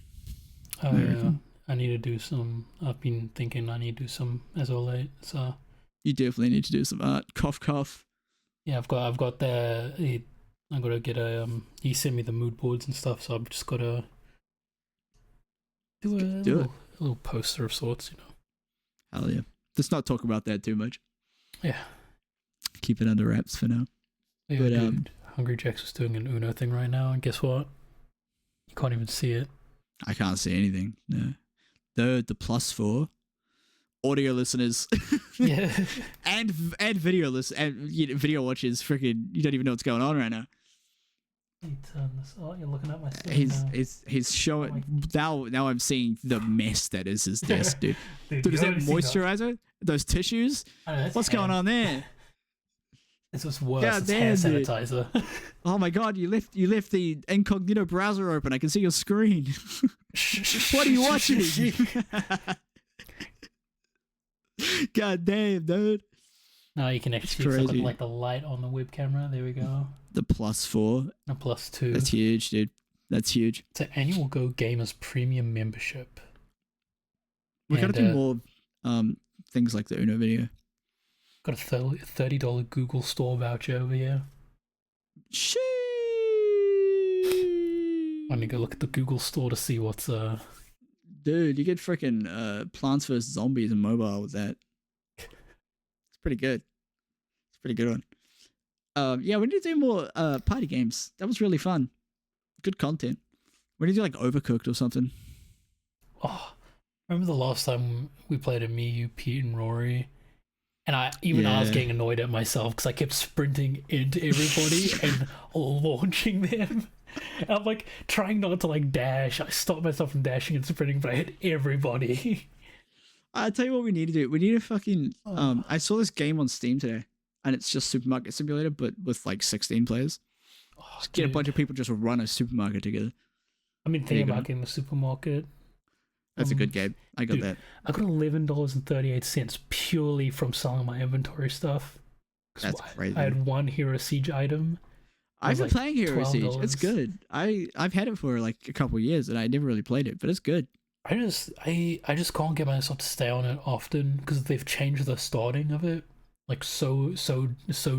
Oh yeah, I need to do some. I've been thinking I need to do some as of late. So you definitely need to do some art. Cough. Yeah, I've got the. I gotta get a. He sent me the mood boards and stuff, so I've just gotta do a little poster of sorts, you know. Hell yeah! Let's not talk about that too much. Yeah. Keep it under wraps for now. Yeah, but dude, Hungry Jack's was doing an Uno thing right now, and guess what? You can't even see it. I can't see anything. No. The +4 audio listeners, yeah, and video video watchers. Freaking, you don't even know what's going on right now. Let me turn this. Oh, you're looking at my screen now. He's showing now. I'm seeing the mess that is his desk, dude. Dude, is that moisturizer? Those tissues? What's going on there? This was worse. Yeah, it's hand sanitizer. Oh my god! You left the incognito browser open. I can see your screen. What are you watching? God damn, dude. No, you can actually see like the light on the web camera. There we go. The +4. A +2. That's huge, dude. That's huge. It's an annual Go Gamers premium membership. We gotta do more things like the Uno video. Got a $30 Google Store voucher over here. Sheesh. I need to go look at the Google Store to see what's Dude, you get freaking Plants vs Zombies and mobile with that. It's pretty good. It's a pretty good one. Yeah, we need to do more party games. That was really fun. Good content. We need to do like Overcooked or something. Oh, remember the last time we played at me, you, Pete, and Rory? And I was getting annoyed at myself because I kept sprinting into everybody and launching them. And I'm like trying not to like dash. I stopped myself from dashing and sprinting, but I hit everybody. I'll tell you what we need to do. We need to fucking I saw this game on Steam today, and it's just Supermarket Simulator, but with like 16 players. Oh, Just get a bunch of people just run a supermarket together. I mean, There you thinking go. about getting the supermarket. That's a good game. I got dude, that. I got $11.38 purely from selling my inventory stuff. 'Cause That's crazy. I had one Hero Siege item. I've been playing Hero Siege. It's $12. good. I've had it for like a couple of years and I never really played it, but it's good. I just can't get myself to stay on it often because they've changed the starting of it, like so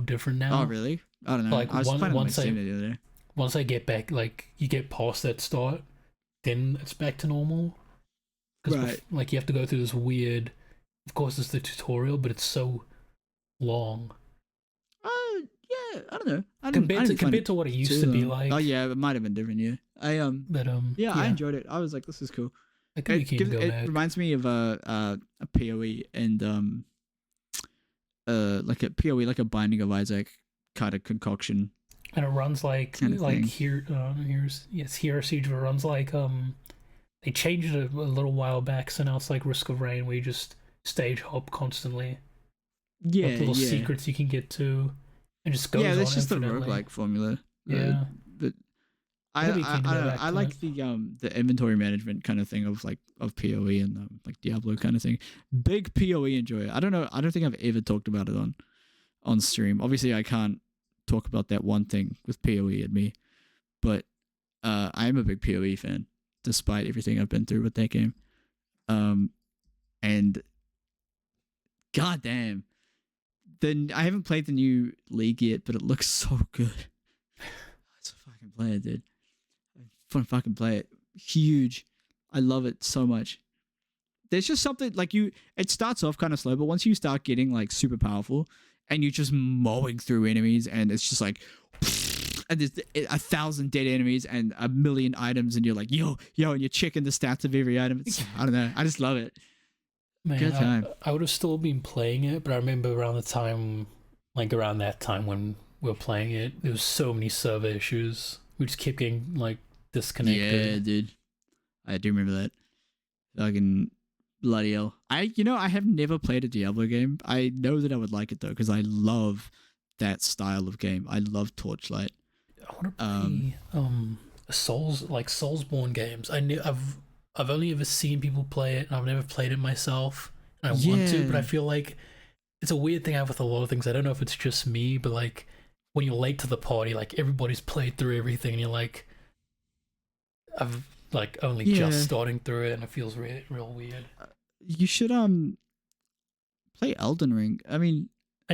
different now. Oh really? I don't know. Like I was playing on my once Steam the other day. once I get back, like you get past that start, then it's back to normal. Right. Like you have to go through this weird. Of course, it's the tutorial, but it's so long Yeah, I don't know. I compared didn't find to it what it used too to be long. like. Oh yeah, it might have been different. Yeah, But yeah, I enjoyed it. I was like, this is cool. I could be keen to go It back. reminds me of a PoE and like a PoE, like a Binding of Isaac kind of concoction. And it runs like kind of thing. Hero Siege runs like they changed it a little while back, so now it's like Risk of Rain where you just stage hop constantly. Yeah, Like little yeah. secrets you can get to, and just goes Yeah, on that's just the infinitely. roguelike formula. Yeah. But I I could be keen to go back I to like the inventory management kind of thing of PoE and like Diablo kind of thing. Big PoE enjoyer. I don't know. I don't think I've ever talked about it on stream. Obviously, I can't talk about that one thing with PoE at me, but I am a big PoE fan, despite everything I've been through with that game. And goddamn, then I haven't played the new League yet, but it looks so good. Let's fucking play it, dude. I want to fucking play it. Huge. I love it so much. There's just something like it starts off kind of slow, but once you start getting like super powerful and you're just mowing through enemies and it's just like, and there's 1,000 dead enemies and 1,000,000 items and you're like, yo, and you're checking the stats of every item. I don't know. I just love it. Man, Good time. I would have still been playing it, but I remember around that time when we were playing it, there was so many server issues. We just kept getting like disconnected. Yeah, dude. I do remember that. Fucking bloody hell. I have never played a Diablo game. I know that I would like it though, because I love that style of game. I love Torchlight. I want to play Soulsborne games. I've only ever seen people play it, and I've never played it myself. And I want to, but I feel like it's a weird thing I have with a lot of things. I don't know if it's just me, but like when you're late to the party, like everybody's played through everything, and you're like, I've like only just starting through it, and it feels real weird. You should play Elden Ring. I mean,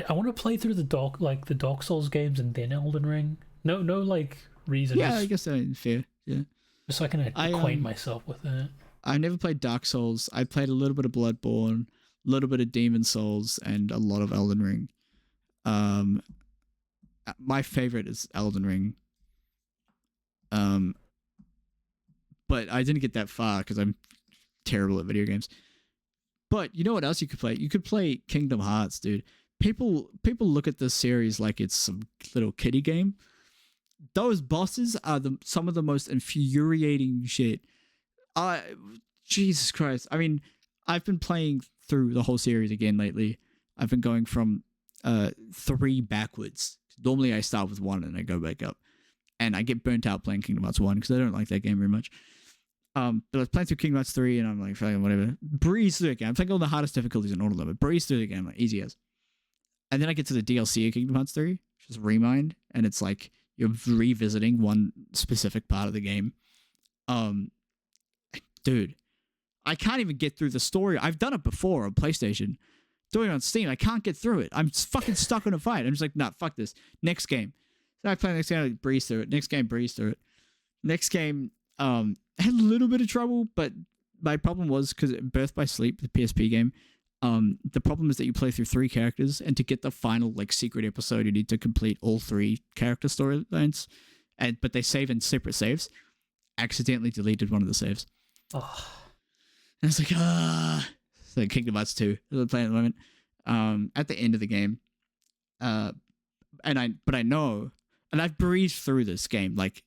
I want to play through the Dark Souls games and then Elden Ring. No like reason. yeah, I guess that's fair. Yeah. Just so I can acquaint myself with it. I never played Dark Souls. I played a little bit of Bloodborne, a little bit of Demon Souls, and a lot of Elden Ring. My favorite is Elden Ring. But I didn't get that far because I'm terrible at video games. But you know what else you could play? You could play Kingdom Hearts, dude. People look at this series like it's some little kiddie game. Those bosses are some of the most infuriating shit. Jesus Christ. I mean, I've been playing through the whole series again lately. I've been going from 3 backwards. Normally I start with 1 and I go back up. And I get burnt out playing Kingdom Hearts 1 because I don't like that game very much. But I was playing through Kingdom Hearts 3 and I'm like, fucking whatever. Breeze through the game. I'm playing all the hardest difficulties in order of them, but breeze through the game, like easy as. And then I get to the DLC of Kingdom Hearts 3, which is Remind, and it's like you're revisiting one specific part of the game. Dude, I can't even get through the story. I've done it before on PlayStation. Doing it on Steam, I can't get through it. I'm fucking stuck in a fight. I'm just like, nah, fuck this. Next game. So I play the next game, I breeze through it. Next game, breeze through it. Next game, I had a little bit of trouble, but my problem was because Birth by Sleep, the PSP game, the problem is that you play through 3 characters, and to get the final like secret episode, you need to complete all 3 character storylines, but they save in separate saves. Accidentally deleted one of the saves. Oh. And it's like, So Kingdom Hearts 2, I'm playing at the moment. At the end of the game, but I know, and I've breezed through this game. Like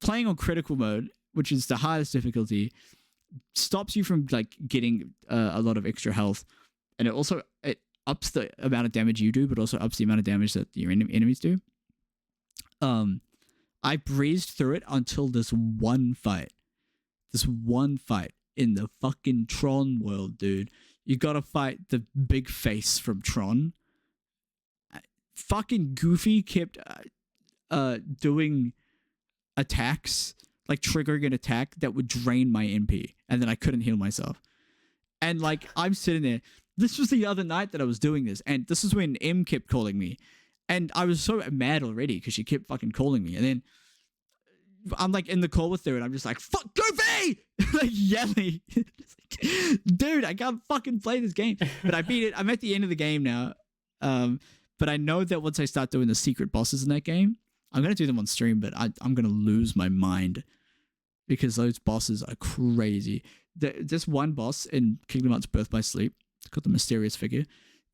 playing on critical mode, which is the hardest difficulty, stops you from like getting a lot of extra health, and it ups the amount of damage you do, but also ups the amount of damage that your enemies do. I breezed through it until this one fight in the fucking Tron world, dude. You gotta fight the big face from Tron. Fucking Goofy kept doing attacks, like triggering an attack that would drain my MP, and then I couldn't heal myself. And like, I'm sitting there. This was the other night that I was doing this, and this is when M kept calling me, and I was so mad already because she kept fucking calling me, and then I'm like in the call with her, and I'm just like, "Fuck Goofy!" like yelling. Like, dude, I can't fucking play this game. But I beat it. I'm at the end of the game now. But I know that once I start doing the secret bosses in that game, I'm gonna do them on stream, but I'm gonna lose my mind because those bosses are crazy. This one boss in Kingdom Hearts Birth by Sleep, it's called the Mysterious Figure,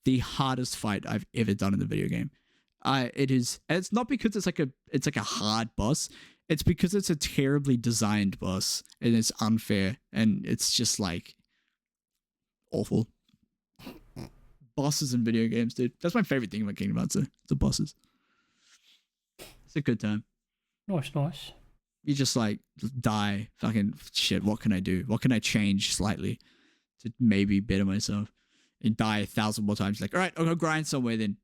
the hardest fight I've ever done in the video game. It is, and it's not because it's like a hard boss. It's because it's a terribly designed boss, and it's unfair, and it's just like awful. Bosses in video games, dude. That's my favorite thing about Kingdom Hearts, the bosses. It's a good time. Nice. You just like die, fucking shit. What can I do? What can I change slightly to maybe better myself? And die 1,000 more times. Like, all right, I'll go grind somewhere then.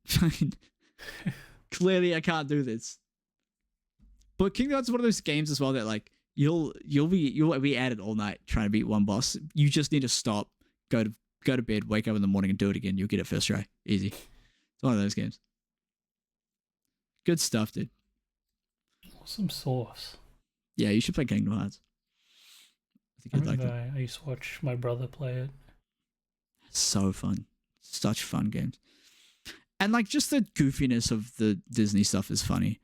Clearly, I can't do this. But Kingdom Hearts is one of those games as well that like you'll be at it all night trying to beat one boss. You just need to stop, go to bed, wake up in the morning, and do it again. You'll get it first try, easy. It's one of those games. Good stuff, dude. Awesome sauce. Yeah, you should play Kingdom Hearts. I think I used to watch my brother play it. So fun. Such fun games. And like just the goofiness of the Disney stuff is funny.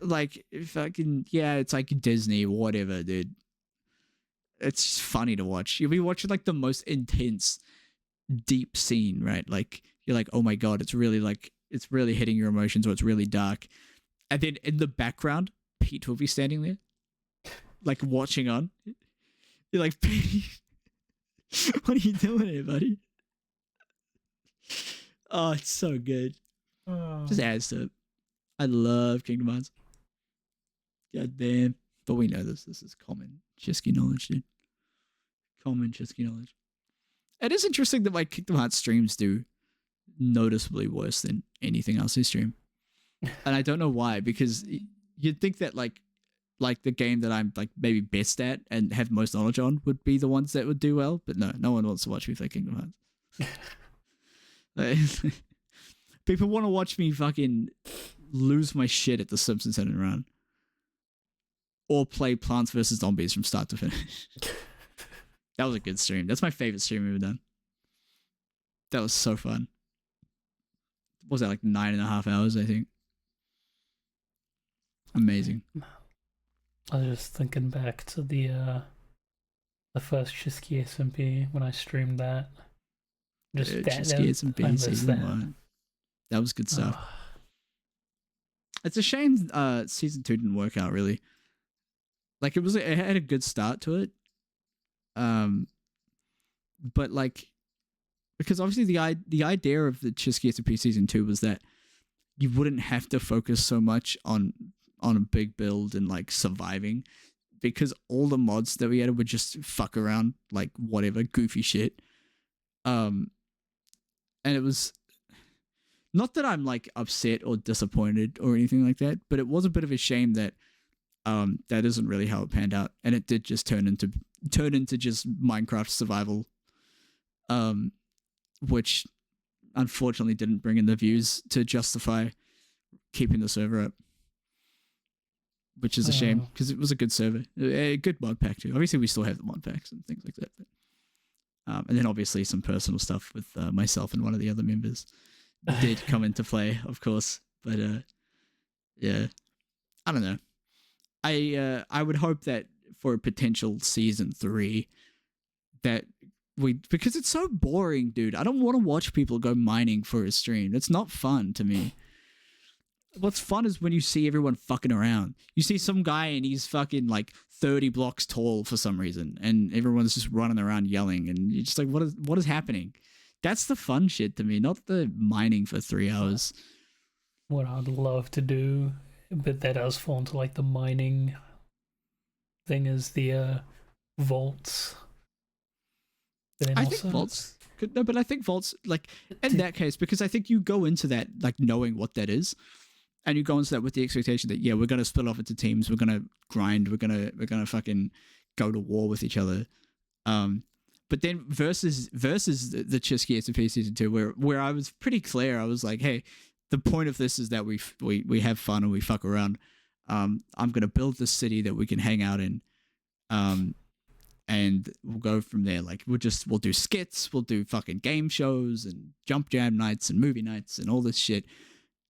Like it's like Disney, whatever, dude. It's just funny to watch. You'll be watching like the most intense, deep scene, right? Like you're like, oh my god, it's really hitting your emotions, or it's really dark. And then in the background, Pete will be standing there, like watching on. You're like, Pete, what are you doing here, buddy? Oh, it's so good. Just adds to it. I love Kingdom Hearts. God damn. But we know this. This is common Chisky knowledge, dude. Common Chisky knowledge. It is interesting that my Kingdom Hearts streams do noticeably worse than anything else I stream. And I don't know why, because you'd think that like the game that I'm like maybe best at and have most knowledge on would be the ones that would do well, but no one wants to watch me play Kingdom Hearts. People want to watch me fucking lose my shit at the Simpsons Hit and Run, or play Plants vs. Zombies from start to finish. That was a good stream. That's my favorite stream we've ever done. That was so fun. What was that, like 9.5 hours, I think? Amazing. I was just thinking back to the first Chisky SMP when I streamed that. Just Chisky SMP season 1. That was good stuff. It's a shame season 2 didn't work out really. Like it had a good start to it. But like, because obviously the idea of the Chisky SMP season 2 was that you wouldn't have to focus so much on a big build and like surviving, because all the mods that we added would just fuck around, like whatever goofy shit. And it was not that I'm like upset or disappointed or anything like that, but it was a bit of a shame that that isn't really how it panned out, and it did just turn into just Minecraft survival, which unfortunately didn't bring in the views to justify keeping the server up, which is a shame because it was a good server, a good mod pack too. Obviously, we still have the mod packs and things like that, but, and then obviously some personal stuff with myself and one of the other members did come into play, of course. But yeah, I don't know. I would hope that for a potential season 3 that because it's so boring, dude. I don't want to watch people go mining for a stream. It's not fun to me. What's fun is when you see everyone fucking around. You see some guy and he's fucking like 30 blocks tall for some reason, and everyone's just running around yelling, and you're just like, what is happening? That's the fun shit to me, not the mining for 3 hours. What I'd love to do but that does fall into like the mining thing as the vaults. But then I also, think vaults could no, but I think vaults like in that case because I think you go into that like knowing what that is, and you go into that with the expectation that yeah we're gonna split off into teams, we're gonna grind, we're gonna fucking go to war with each other. But then versus the Chisky SMP season 2, where I was pretty clear, I was like, hey, the point of this is that we have fun and we fuck around. I'm gonna build this city that we can hang out in. And we'll go from there. Like we'll do skits, we'll do fucking game shows and jump jam nights and movie nights and all this shit.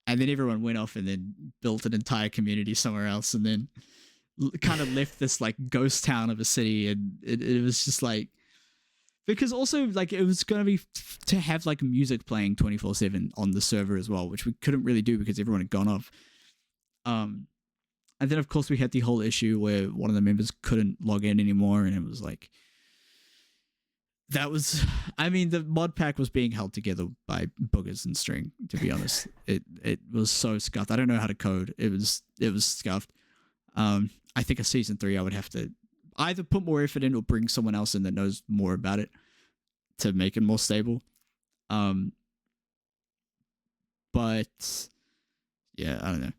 And then everyone went off and then built an entire community somewhere else, and then kind of left this like ghost town of a city. And it was just like because also like it was gonna be to have like music playing 24/7 on the server as well, which we couldn't really do because everyone had gone off. And then, of course, we had the whole issue where one of the members couldn't log in anymore, and it was like, that was, I mean, the mod pack was being held together by boogers and string, to be honest. It was so scuffed. I don't know how to code. It was scuffed. I think a season 3, I would have to either put more effort in or bring someone else in that knows more about it to make it more stable. But, yeah, I don't know.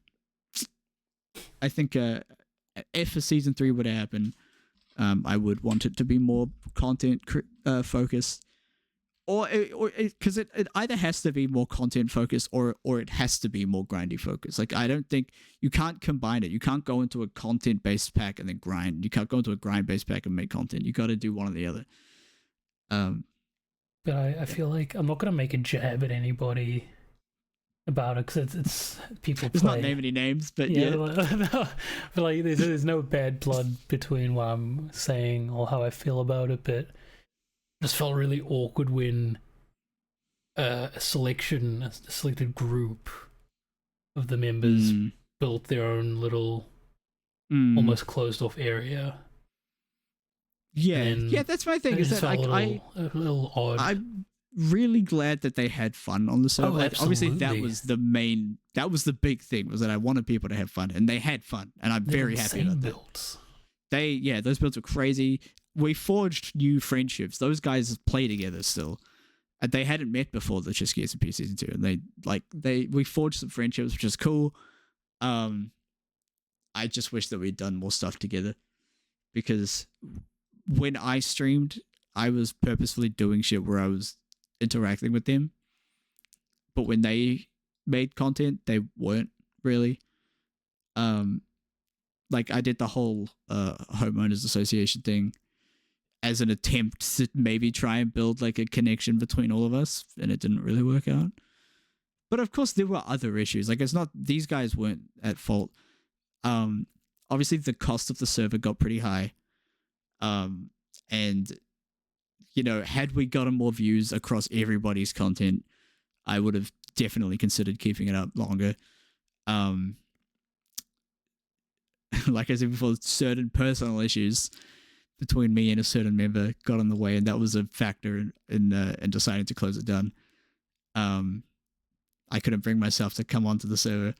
I think if a season 3 were to happen, I would want it to be more content focused, or because it either has to be more content focused or it has to be more grindy focused. Like I don't think you can't combine it. You can't go into a content based pack and then grind. You can't go into a grind based pack and make content. You got to do one or the other. But I feel like I'm not gonna make a jab at anybody about it because it's people Let's not name any names, but yeah. But like there's no bad blood between what I'm saying or how I feel about it, but it just felt really awkward when a selected group of the members built their own little almost closed off area. Yeah, that's my thing. Is that a little odd. I'm really glad that they had fun on the server. Like, obviously, that was the big thing, was that I wanted people to have fun, and they had fun, and I'm very happy about that. Builds. Those builds were crazy. We forged new friendships. Those guys play together still. And they hadn't met before the Chisky SMP season 2, and we forged some friendships, which is cool. I just wish that we'd done more stuff together, because when I streamed, I was purposefully doing shit where I was interacting with them, but when they made content, they weren't really. Like I did the whole homeowners association thing as an attempt to maybe try and build like a connection between all of us, and it didn't really work out. But of course there were other issues. Like, it's not, these guys weren't at fault. Obviously the cost of the server got pretty high. And you know, had we gotten more views across everybody's content, I would have definitely considered keeping it up longer. Like I said before, certain personal issues between me and a certain member got in the way, and that was a factor in deciding to close it down. I couldn't bring myself to come onto the server.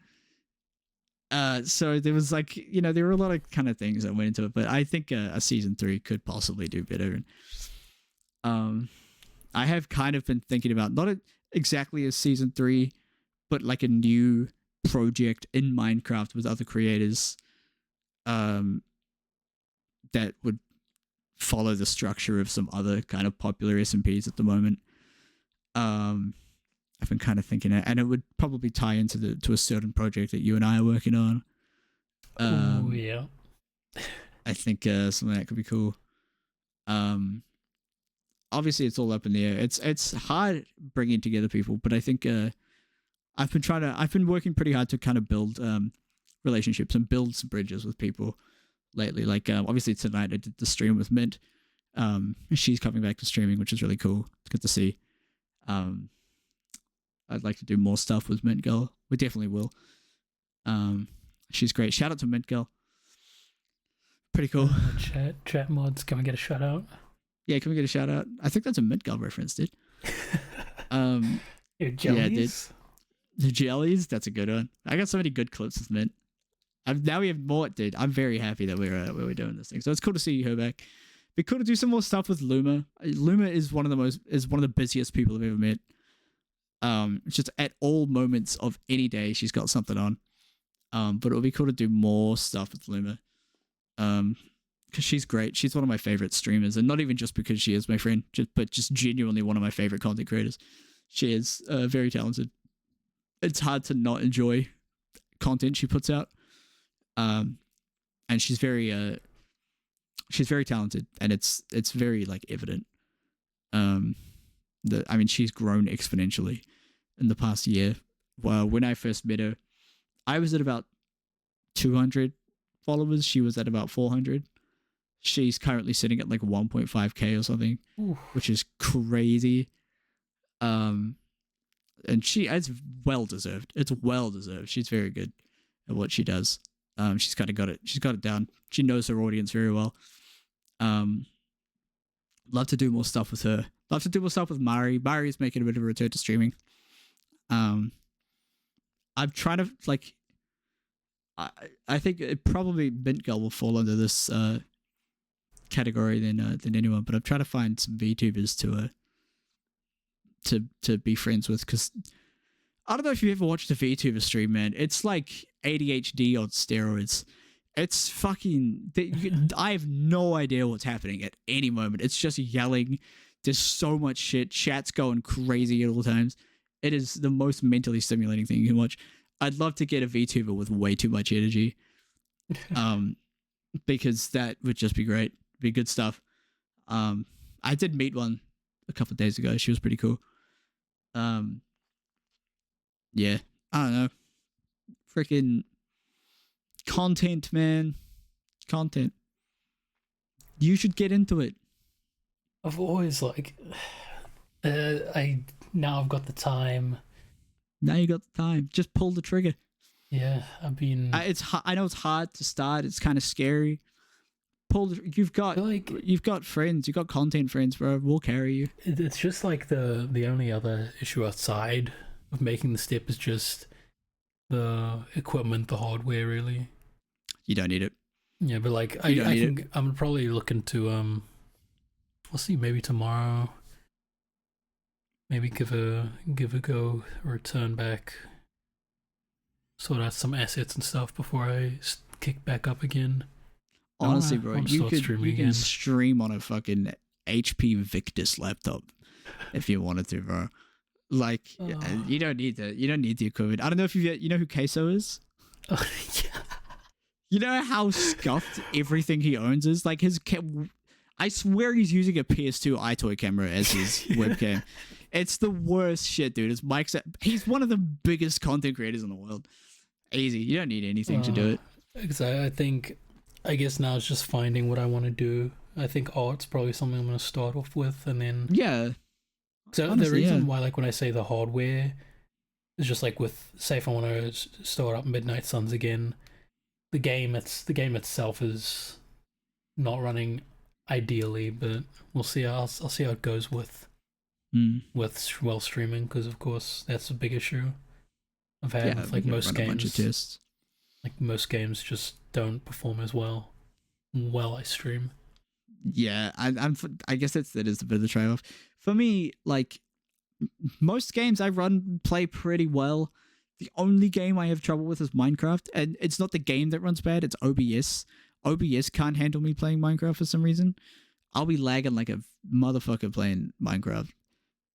So there was like, you know, there were a lot of kind of things that went into it, but I think a season 3 could possibly do better. And I have kind of been thinking about not exactly a season 3, but like a new project in Minecraft with other creators that would follow the structure of some other kind of popular SMPs at the moment. I've been kind of thinking it, and it would probably tie into to a certain project that you and I are working on. Oh yeah, I think something that could be cool. Obviously it's all up in the air. It's hard bringing together people, but I think I've been working pretty hard to kind of build relationships and build some bridges with people lately. Like obviously tonight I did the stream with Mint. She's coming back to streaming, which is really cool. It's good to see. I'd like to do more stuff with Mint Girl. We definitely will. She's great. Shout out to Mint Girl. Pretty cool. Chat mods, can we get a shout out? Yeah, can we get a shout out? I think that's a Mint Girl reference, dude. Your jellies? Yeah, dude. The jellies, that's a good one. I got so many good clips with Mint. Now we have more, dude. I'm very happy that we're doing this thing. So it's cool to see her back. Be cool to do some more stuff with Luma. Luma is one of the busiest people I've ever met. Just at all moments of any day, she's got something on. But it'll be cool to do more stuff with Luma. Because she's great. She's one of my favorite streamers, and not even just because she is my friend, but just genuinely one of my favorite content creators. She is very talented. It's hard to not enjoy content she puts out. And she's very talented, and it's very like evident. She's grown exponentially in the past year. Well, when I first met her, I was at about 200 followers. She was at about 400. She's currently sitting at like 1.5k or something, which is crazy. And it's well deserved. It's well deserved. She's very good at what she does. She's kind of got it. She's got it down. She knows her audience very well. Love to do more stuff with her. Love to do more stuff with Mari. Mari's making a bit of a return to streaming. I'm trying to like. I think it probably Mint Girl will fall under this category than anyone, but I'm trying to find some VTubers to be friends with, because I don't know if you ever watched a VTuber stream, man. It's like ADHD on steroids. It's fucking. I have no idea what's happening at any moment. It's just yelling. There's so much shit. Chat's going crazy at all times. It is the most mentally stimulating thing you can watch. I'd love to get a VTuber with way too much energy, because that would just be great. Be good stuff. I did meet one a couple of days ago. She was pretty cool. Yeah, I don't know. Freaking content, man. Content. You should get into it. I've always like, now I've got the time. Now you got the time. Just pull the trigger. Yeah, I've been. I know it's hard to start. It's kind of scary. You've got friends. You've got content friends, bro. We'll carry you. It's just like the only other issue outside of making the step is just the equipment, the hardware, really. You don't need it. Yeah, but like I'm probably looking to I'll see, maybe tomorrow. Maybe give a go, return back, sort out some assets and stuff before I kick back up again. Honestly, bro, you can stream on a fucking HP Victus laptop if you wanted to, bro. Like, you don't need the equipment. I don't know if you know who Queso is. Oh, yeah. You know how scuffed everything he owns is. Like I swear he's using a PS2 iToy camera as his webcam. It's the worst shit, dude. His mic's he's one of the biggest content creators in the world. Easy. You don't need anything to do it. Because I guess now it's just finding what I want to do. I think art's probably something I'm going to start off with, and then yeah. So honestly, the reason why, like, when I say the hardware, is just like with, say, if I want to start up Midnight Suns again, the game itself is not running ideally, but we'll see. I'll see how it goes with streaming, because of course that's a big issue I've had with like most games. Like most games just don't perform as well while I stream. Yeah, I guess that is a bit of the trade-off for me. Like most games I play pretty well. The only game I have trouble with is Minecraft, and it's not the game that runs bad, it's OBS. OBS can't handle me playing Minecraft for some reason. I'll be lagging like a motherfucker playing Minecraft.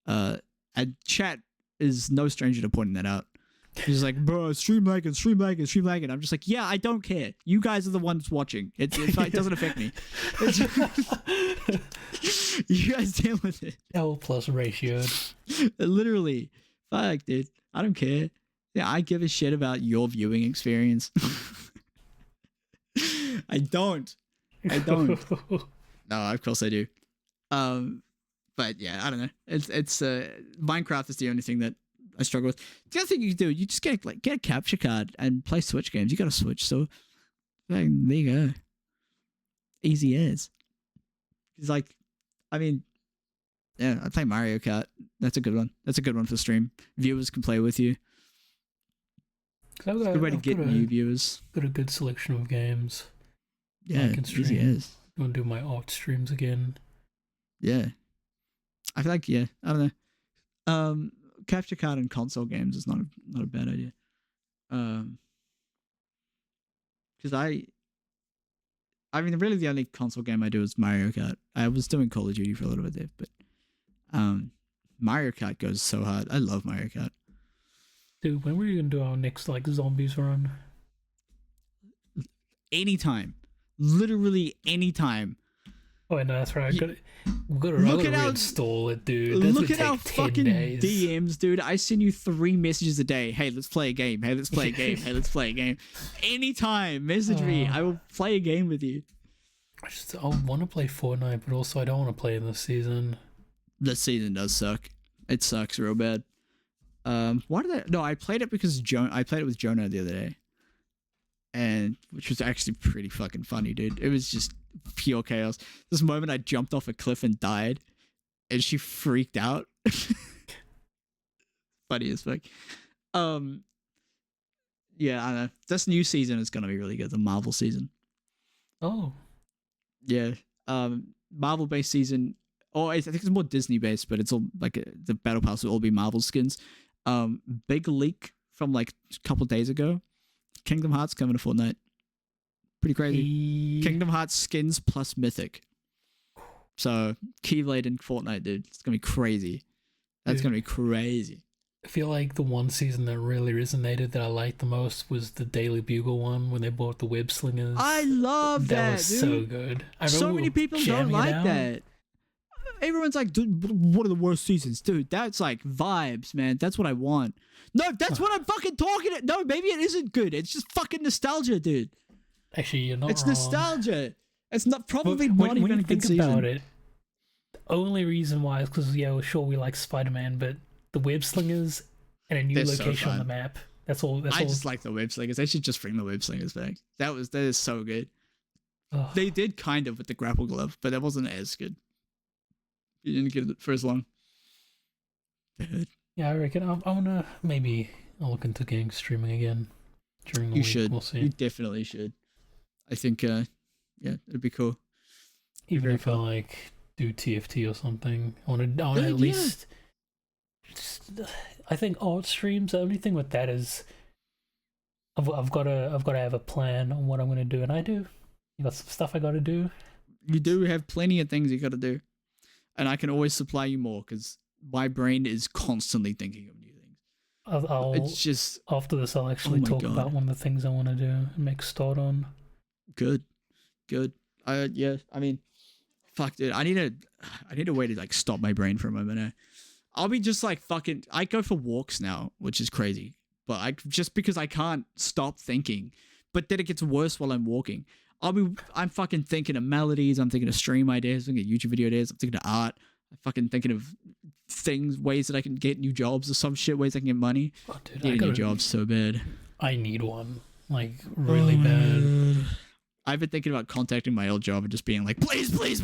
And chat is no stranger to pointing that out. He's like, bro, stream lagging. I'm just like, yeah, I don't care. You guys are the ones watching. It doesn't affect me. You guys deal with it. L plus ratio. Literally. Fuck, dude. I don't care. Yeah, I give a shit about your viewing experience. I don't. No, of course I do. But yeah, I don't know. It's Minecraft is the only thing that I struggle with. The other thing you can do, you just get a capture card and play Switch games. You got a Switch, so there you go. Easy as. It's like, I mean, yeah, I play Mario Kart. That's a good one. That's a good one for stream. Viewers can play with you. 'Cause It's a good way to get new viewers. got a good selection of games. Yeah, I can stream. easy as. I'm gonna do my art streams again. Yeah. I feel like, yeah, I don't know. Capture card in console games is not a bad idea. Because really the only console game I do is Mario Kart. I was doing Call of Duty for a little bit there, but Mario Kart goes so hard. I love Mario Kart. Dude, when were you gonna do our next like zombies run? Anytime. Literally anytime. Oh, no, that's right. We've got to reinstall it, dude. Look at our fucking DMs, dude. I send you 3 messages a day. Hey, let's play a game. Hey, let's play a game. Hey, let's play a game. Anytime, message me. I will play a game with you. I want to play Fortnite, but also I don't want to play in this season. This season does suck. It sucks real bad. Why did I? No, I played it because I played it with Jonah the other day, and which was actually pretty fucking funny, dude. It was just pure chaos. This moment I jumped off a cliff and died, and she freaked out. Funny as fuck. Yeah, I don't know. This new season is gonna be really good. The Marvel season. Oh. Yeah. Marvel based season. Oh, I think it's more Disney based, but it's all like the battle pass will all be Marvel skins. Big leak from like a couple days ago. Kingdom Hearts coming to Fortnite. Pretty crazy. Kingdom Hearts skins plus Mythic. So Keyblade in Fortnite, dude. It's gonna be crazy. That's gonna be crazy. I feel like the one season that really resonated that I liked the most was the Daily Bugle one when they bought the web slingers. I love that. That was dude. so good. So many people don't like that. Everyone's like, dude, what are the worst seasons? Dude, that's like vibes, man. That's what I want. No, that's what I'm fucking talking about. No, maybe it isn't good. It's just fucking nostalgia, dude. Actually, you're not It's wrong. nostalgia. It's not probably not when even you a good think season. about it, the only reason why is because, yeah, we're sure we like Spider-Man, but the web slingers and a new location on the map. That's all. I just like the web slingers. They should just bring the web slingers back. That is so good. Oh. They did kind of with the grapple glove, but that wasn't as good. You didn't get it for as long. Yeah, I reckon I'll look into getting streaming again during the week. Should. We'll see. You definitely should. I think, yeah, it'd be cool. Even if I like do TFT or something, I want to at least. I think art streams. The only thing with that is, I've got to have a plan on what I'm going to do, and I do. You got some stuff I got to do. You do have plenty of things you got to do, and I can always supply you more because my brain is constantly thinking of new things. It's just after this, I'll actually talk about one of the things I want to do and make a start on. Good. Yeah. I mean, fuck, dude. I need a way to like stop my brain for a moment. I'll be just like fucking. I go for walks now, which is crazy, but just because I can't stop thinking. But then it gets worse while I'm walking. I'm fucking thinking of melodies. I'm thinking of stream ideas. I'm thinking of YouTube video ideas. I'm thinking of art. I'm fucking thinking of things, ways that I can get new jobs or some shit, ways I can get money. Oh, dude, get a new job so bad. I need one, like really bad. I've been thinking about contacting my old job and just being like, please. Please.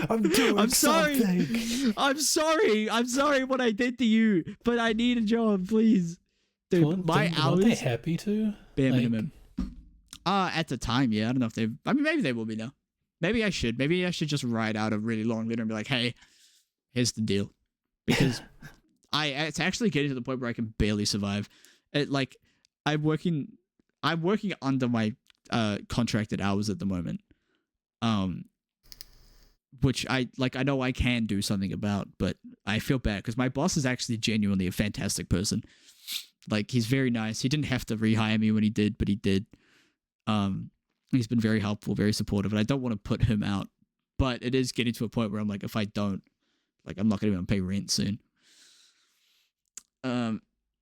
I'm sorry. I'm sorry what I did to you, but I need a job, please. Dude, my hours. Are they happy to? Bare minimum. At the time, yeah. I don't know if they've. I mean, maybe they will be now. Maybe I should. Maybe I should just write out a really long letter and be like, hey, here's the deal. Because it's actually getting to the point where I can barely survive. I'm working under my contracted hours at the moment. Which I know I can do something about, but I feel bad because my boss is actually genuinely a fantastic person. Like, he's very nice. He didn't have to rehire me when he did, but he did. He's been very helpful, very supportive, and I don't want to put him out. But it is getting to a point where I'm like, if I don't, like, I'm not going to be able to pay rent soon.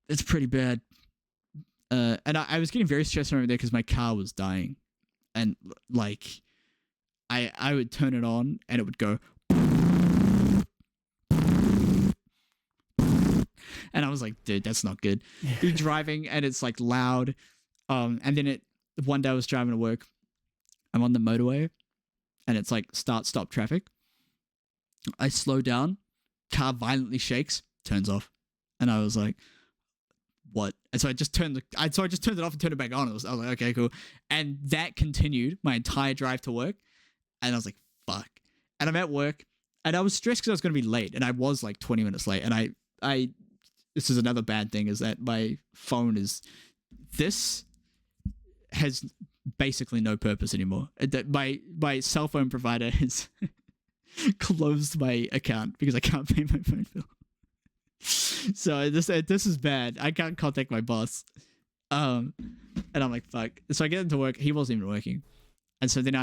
It's pretty bad. And I was getting very stressed over there because my car was dying. And, like, I would turn it on, and it would go... And I was like, dude, that's not good. You're driving and it's like loud. And then one day I was driving to work. I'm on the motorway and it's like stop traffic. I slow down, car violently shakes, turns off. And I was like, what? And so I just turned it off and turned it back on. I was like, okay, cool. And that continued my entire drive to work. And I was like, fuck. And I'm at work and I was stressed because I was going to be late. And I was like 20 minutes late. And this is another bad thing, is that my phone has basically no purpose anymore. That my cell phone provider has closed my account because I can't pay my phone bill. So this is bad. I can't contact my boss. And I'm like, fuck. So I get into work. He wasn't even working. And so then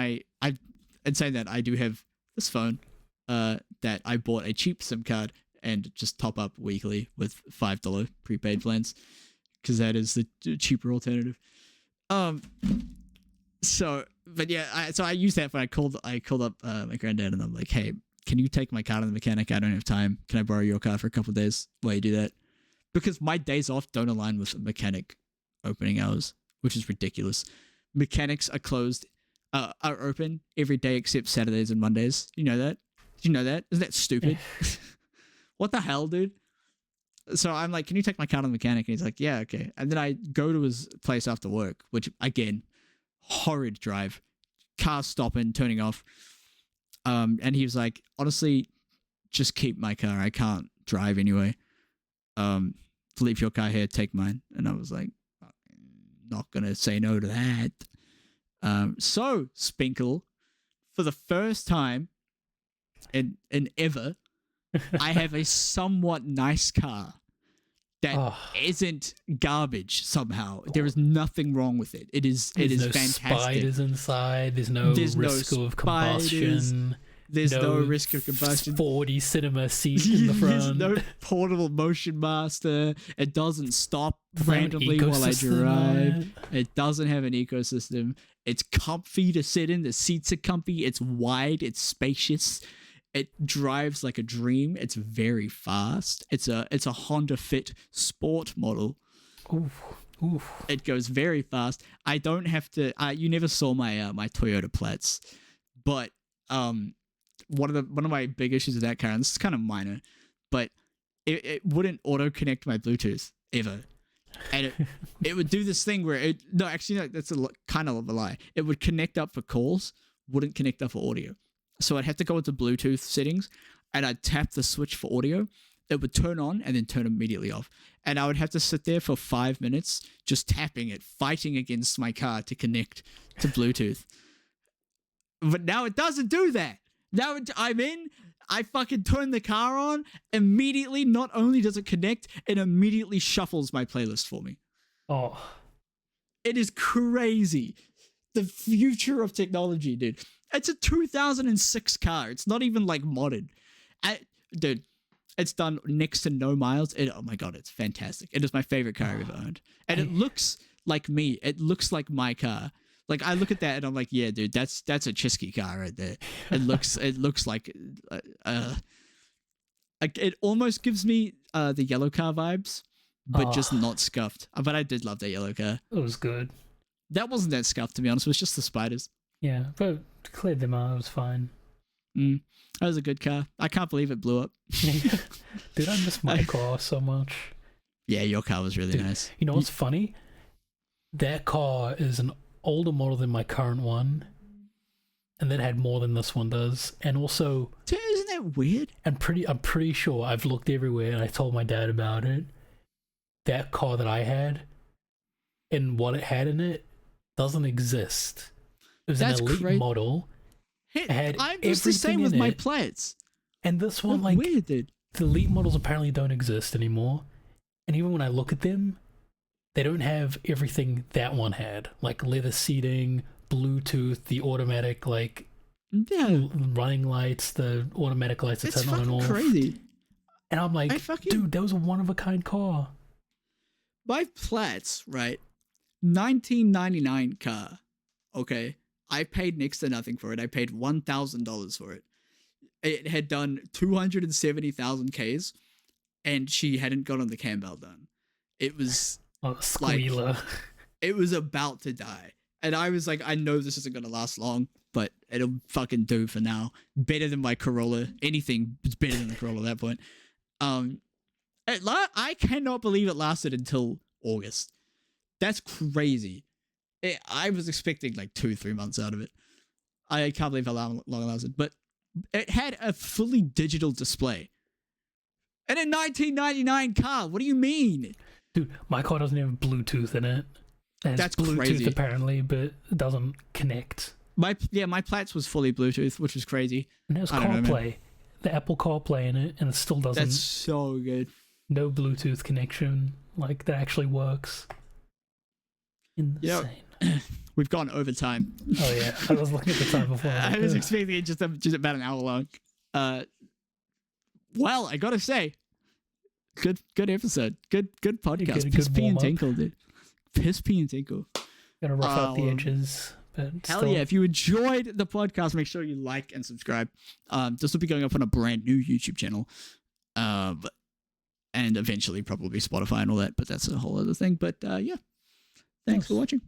and saying that, I do have this phone that I bought a cheap SIM card and just top up weekly with $5 prepaid plans, because that is the cheaper alternative. So, but yeah, I used that when I called up my granddad, and I'm like, hey, can you take my car to the mechanic? I don't have time. Can I borrow your car for a couple of days while you do that? Because my days off don't align with mechanic opening hours, which is ridiculous. Mechanics are open every day except Saturdays and Mondays. You know that? Did you know that? Isn't that stupid? What the hell, dude? So I'm like, can you take my car to the mechanic? And he's like, yeah, okay. And then I go to his place after work, which, again, horrid drive. Car stopping, turning off. And he was like, honestly, just keep my car. I can't drive anyway. Leave your car here, take mine. And I was like, not going to say no to that. So, Spinkle, for the first time in ever, I have a somewhat nice car that isn't garbage somehow. There is nothing wrong with it. It is fantastic. Spiders inside. There's no risk of combustion. There's no risk of combustion. 40 cinema seat in the front. There's no portable motion master. It doesn't stop randomly while I drive. It doesn't have an ecosystem. It's comfy to sit in. The seats are comfy. It's wide. It's spacious. It drives like a dream. It's very fast. It's a Honda Fit Sport model. Oof. It goes very fast. I don't have to. You never saw my my Toyota Platts, but one of my big issues with that car, and this is kind of minor, but it wouldn't auto connect my Bluetooth ever, and it would do this thing where that's kind of a lie. It would connect up for calls, wouldn't connect up for audio. So I'd have to go into Bluetooth settings and I'd tap the switch for audio. It would turn on and then turn immediately off. And I would have to sit there for 5 minutes just tapping it, fighting against my car to connect to Bluetooth. But now it doesn't do that. Now I'm in, I fucking turn the car on, immediately, not only does it connect, it immediately shuffles my playlist for me. Oh. It is crazy. The future of technology, dude. It's a 2006 car. It's not even like modded. Dude, it's done next to no miles. Oh my God, it's fantastic. It is my favorite car I've ever owned. And it looks like me. It looks like my car. Like I look at that and I'm like, yeah, dude, that's a Chisky car right there. It looks like it almost gives me the yellow car vibes, but just not scuffed. But I did love that yellow car. It was good. That wasn't that scuffed, to be honest. It was just the spiders. Yeah, but cleared them out. It was fine. That was a good car. I can't believe it blew up. Dude, I miss my car so much. Yeah, your car was really nice. You know what's funny? That car is an older model than my current one, and that had more than this one does. And also, isn't that weird? I'm pretty sure I've looked everywhere, and I told my dad about it. That car that I had, and what it had in it, doesn't exist. It was an elite model. I'm just the same with my Platts. And this one, that's weird, dude. The elite models apparently don't exist anymore. And even when I look at them, they don't have everything that one had, like leather seating, Bluetooth, the automatic running lights, the automatic lights that turn on and off. It's crazy. And I'm like, dude, that was a one of a kind car. My Platts, right? 1999 car. Okay. I paid next to nothing for it. I paid $1,000 for it. It had done 270,000 Ks, and she hadn't gotten the cam belt done. It was squealer. It was about to die. And I was like, I know this isn't going to last long, but it'll fucking do for now. Better than my Corolla. Anything is better than the Corolla at that point. I cannot believe it lasted until August. That's crazy. I was expecting like 2-3 months out of it. I can't believe how long it lasted. But it had a fully digital display. And a 1999 car. What do you mean? Dude, my car doesn't have Bluetooth in it. That's Bluetooth crazy. Apparently, but it doesn't connect. My Platts was fully Bluetooth, which was crazy. And there's I don't know, CarPlay, the Apple CarPlay in it, and it still doesn't. That's so good. No Bluetooth connection, like that actually works. Insane. We've gone over time. Oh yeah, I was looking at the time before. I was expecting it just about an hour long. Well, I gotta say, good episode. Good podcast. Good Piss, pee, and warm-up. tinkle, dude. Piss, pee, and tinkle. Gotta rough out the edges. But Hell still, yeah. If you enjoyed the podcast, make sure you like and subscribe. This will be going up on a brand new YouTube channel. And eventually probably Spotify and all that, but that's a whole other thing. But yeah. Thanks for watching.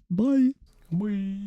Bye. Bye.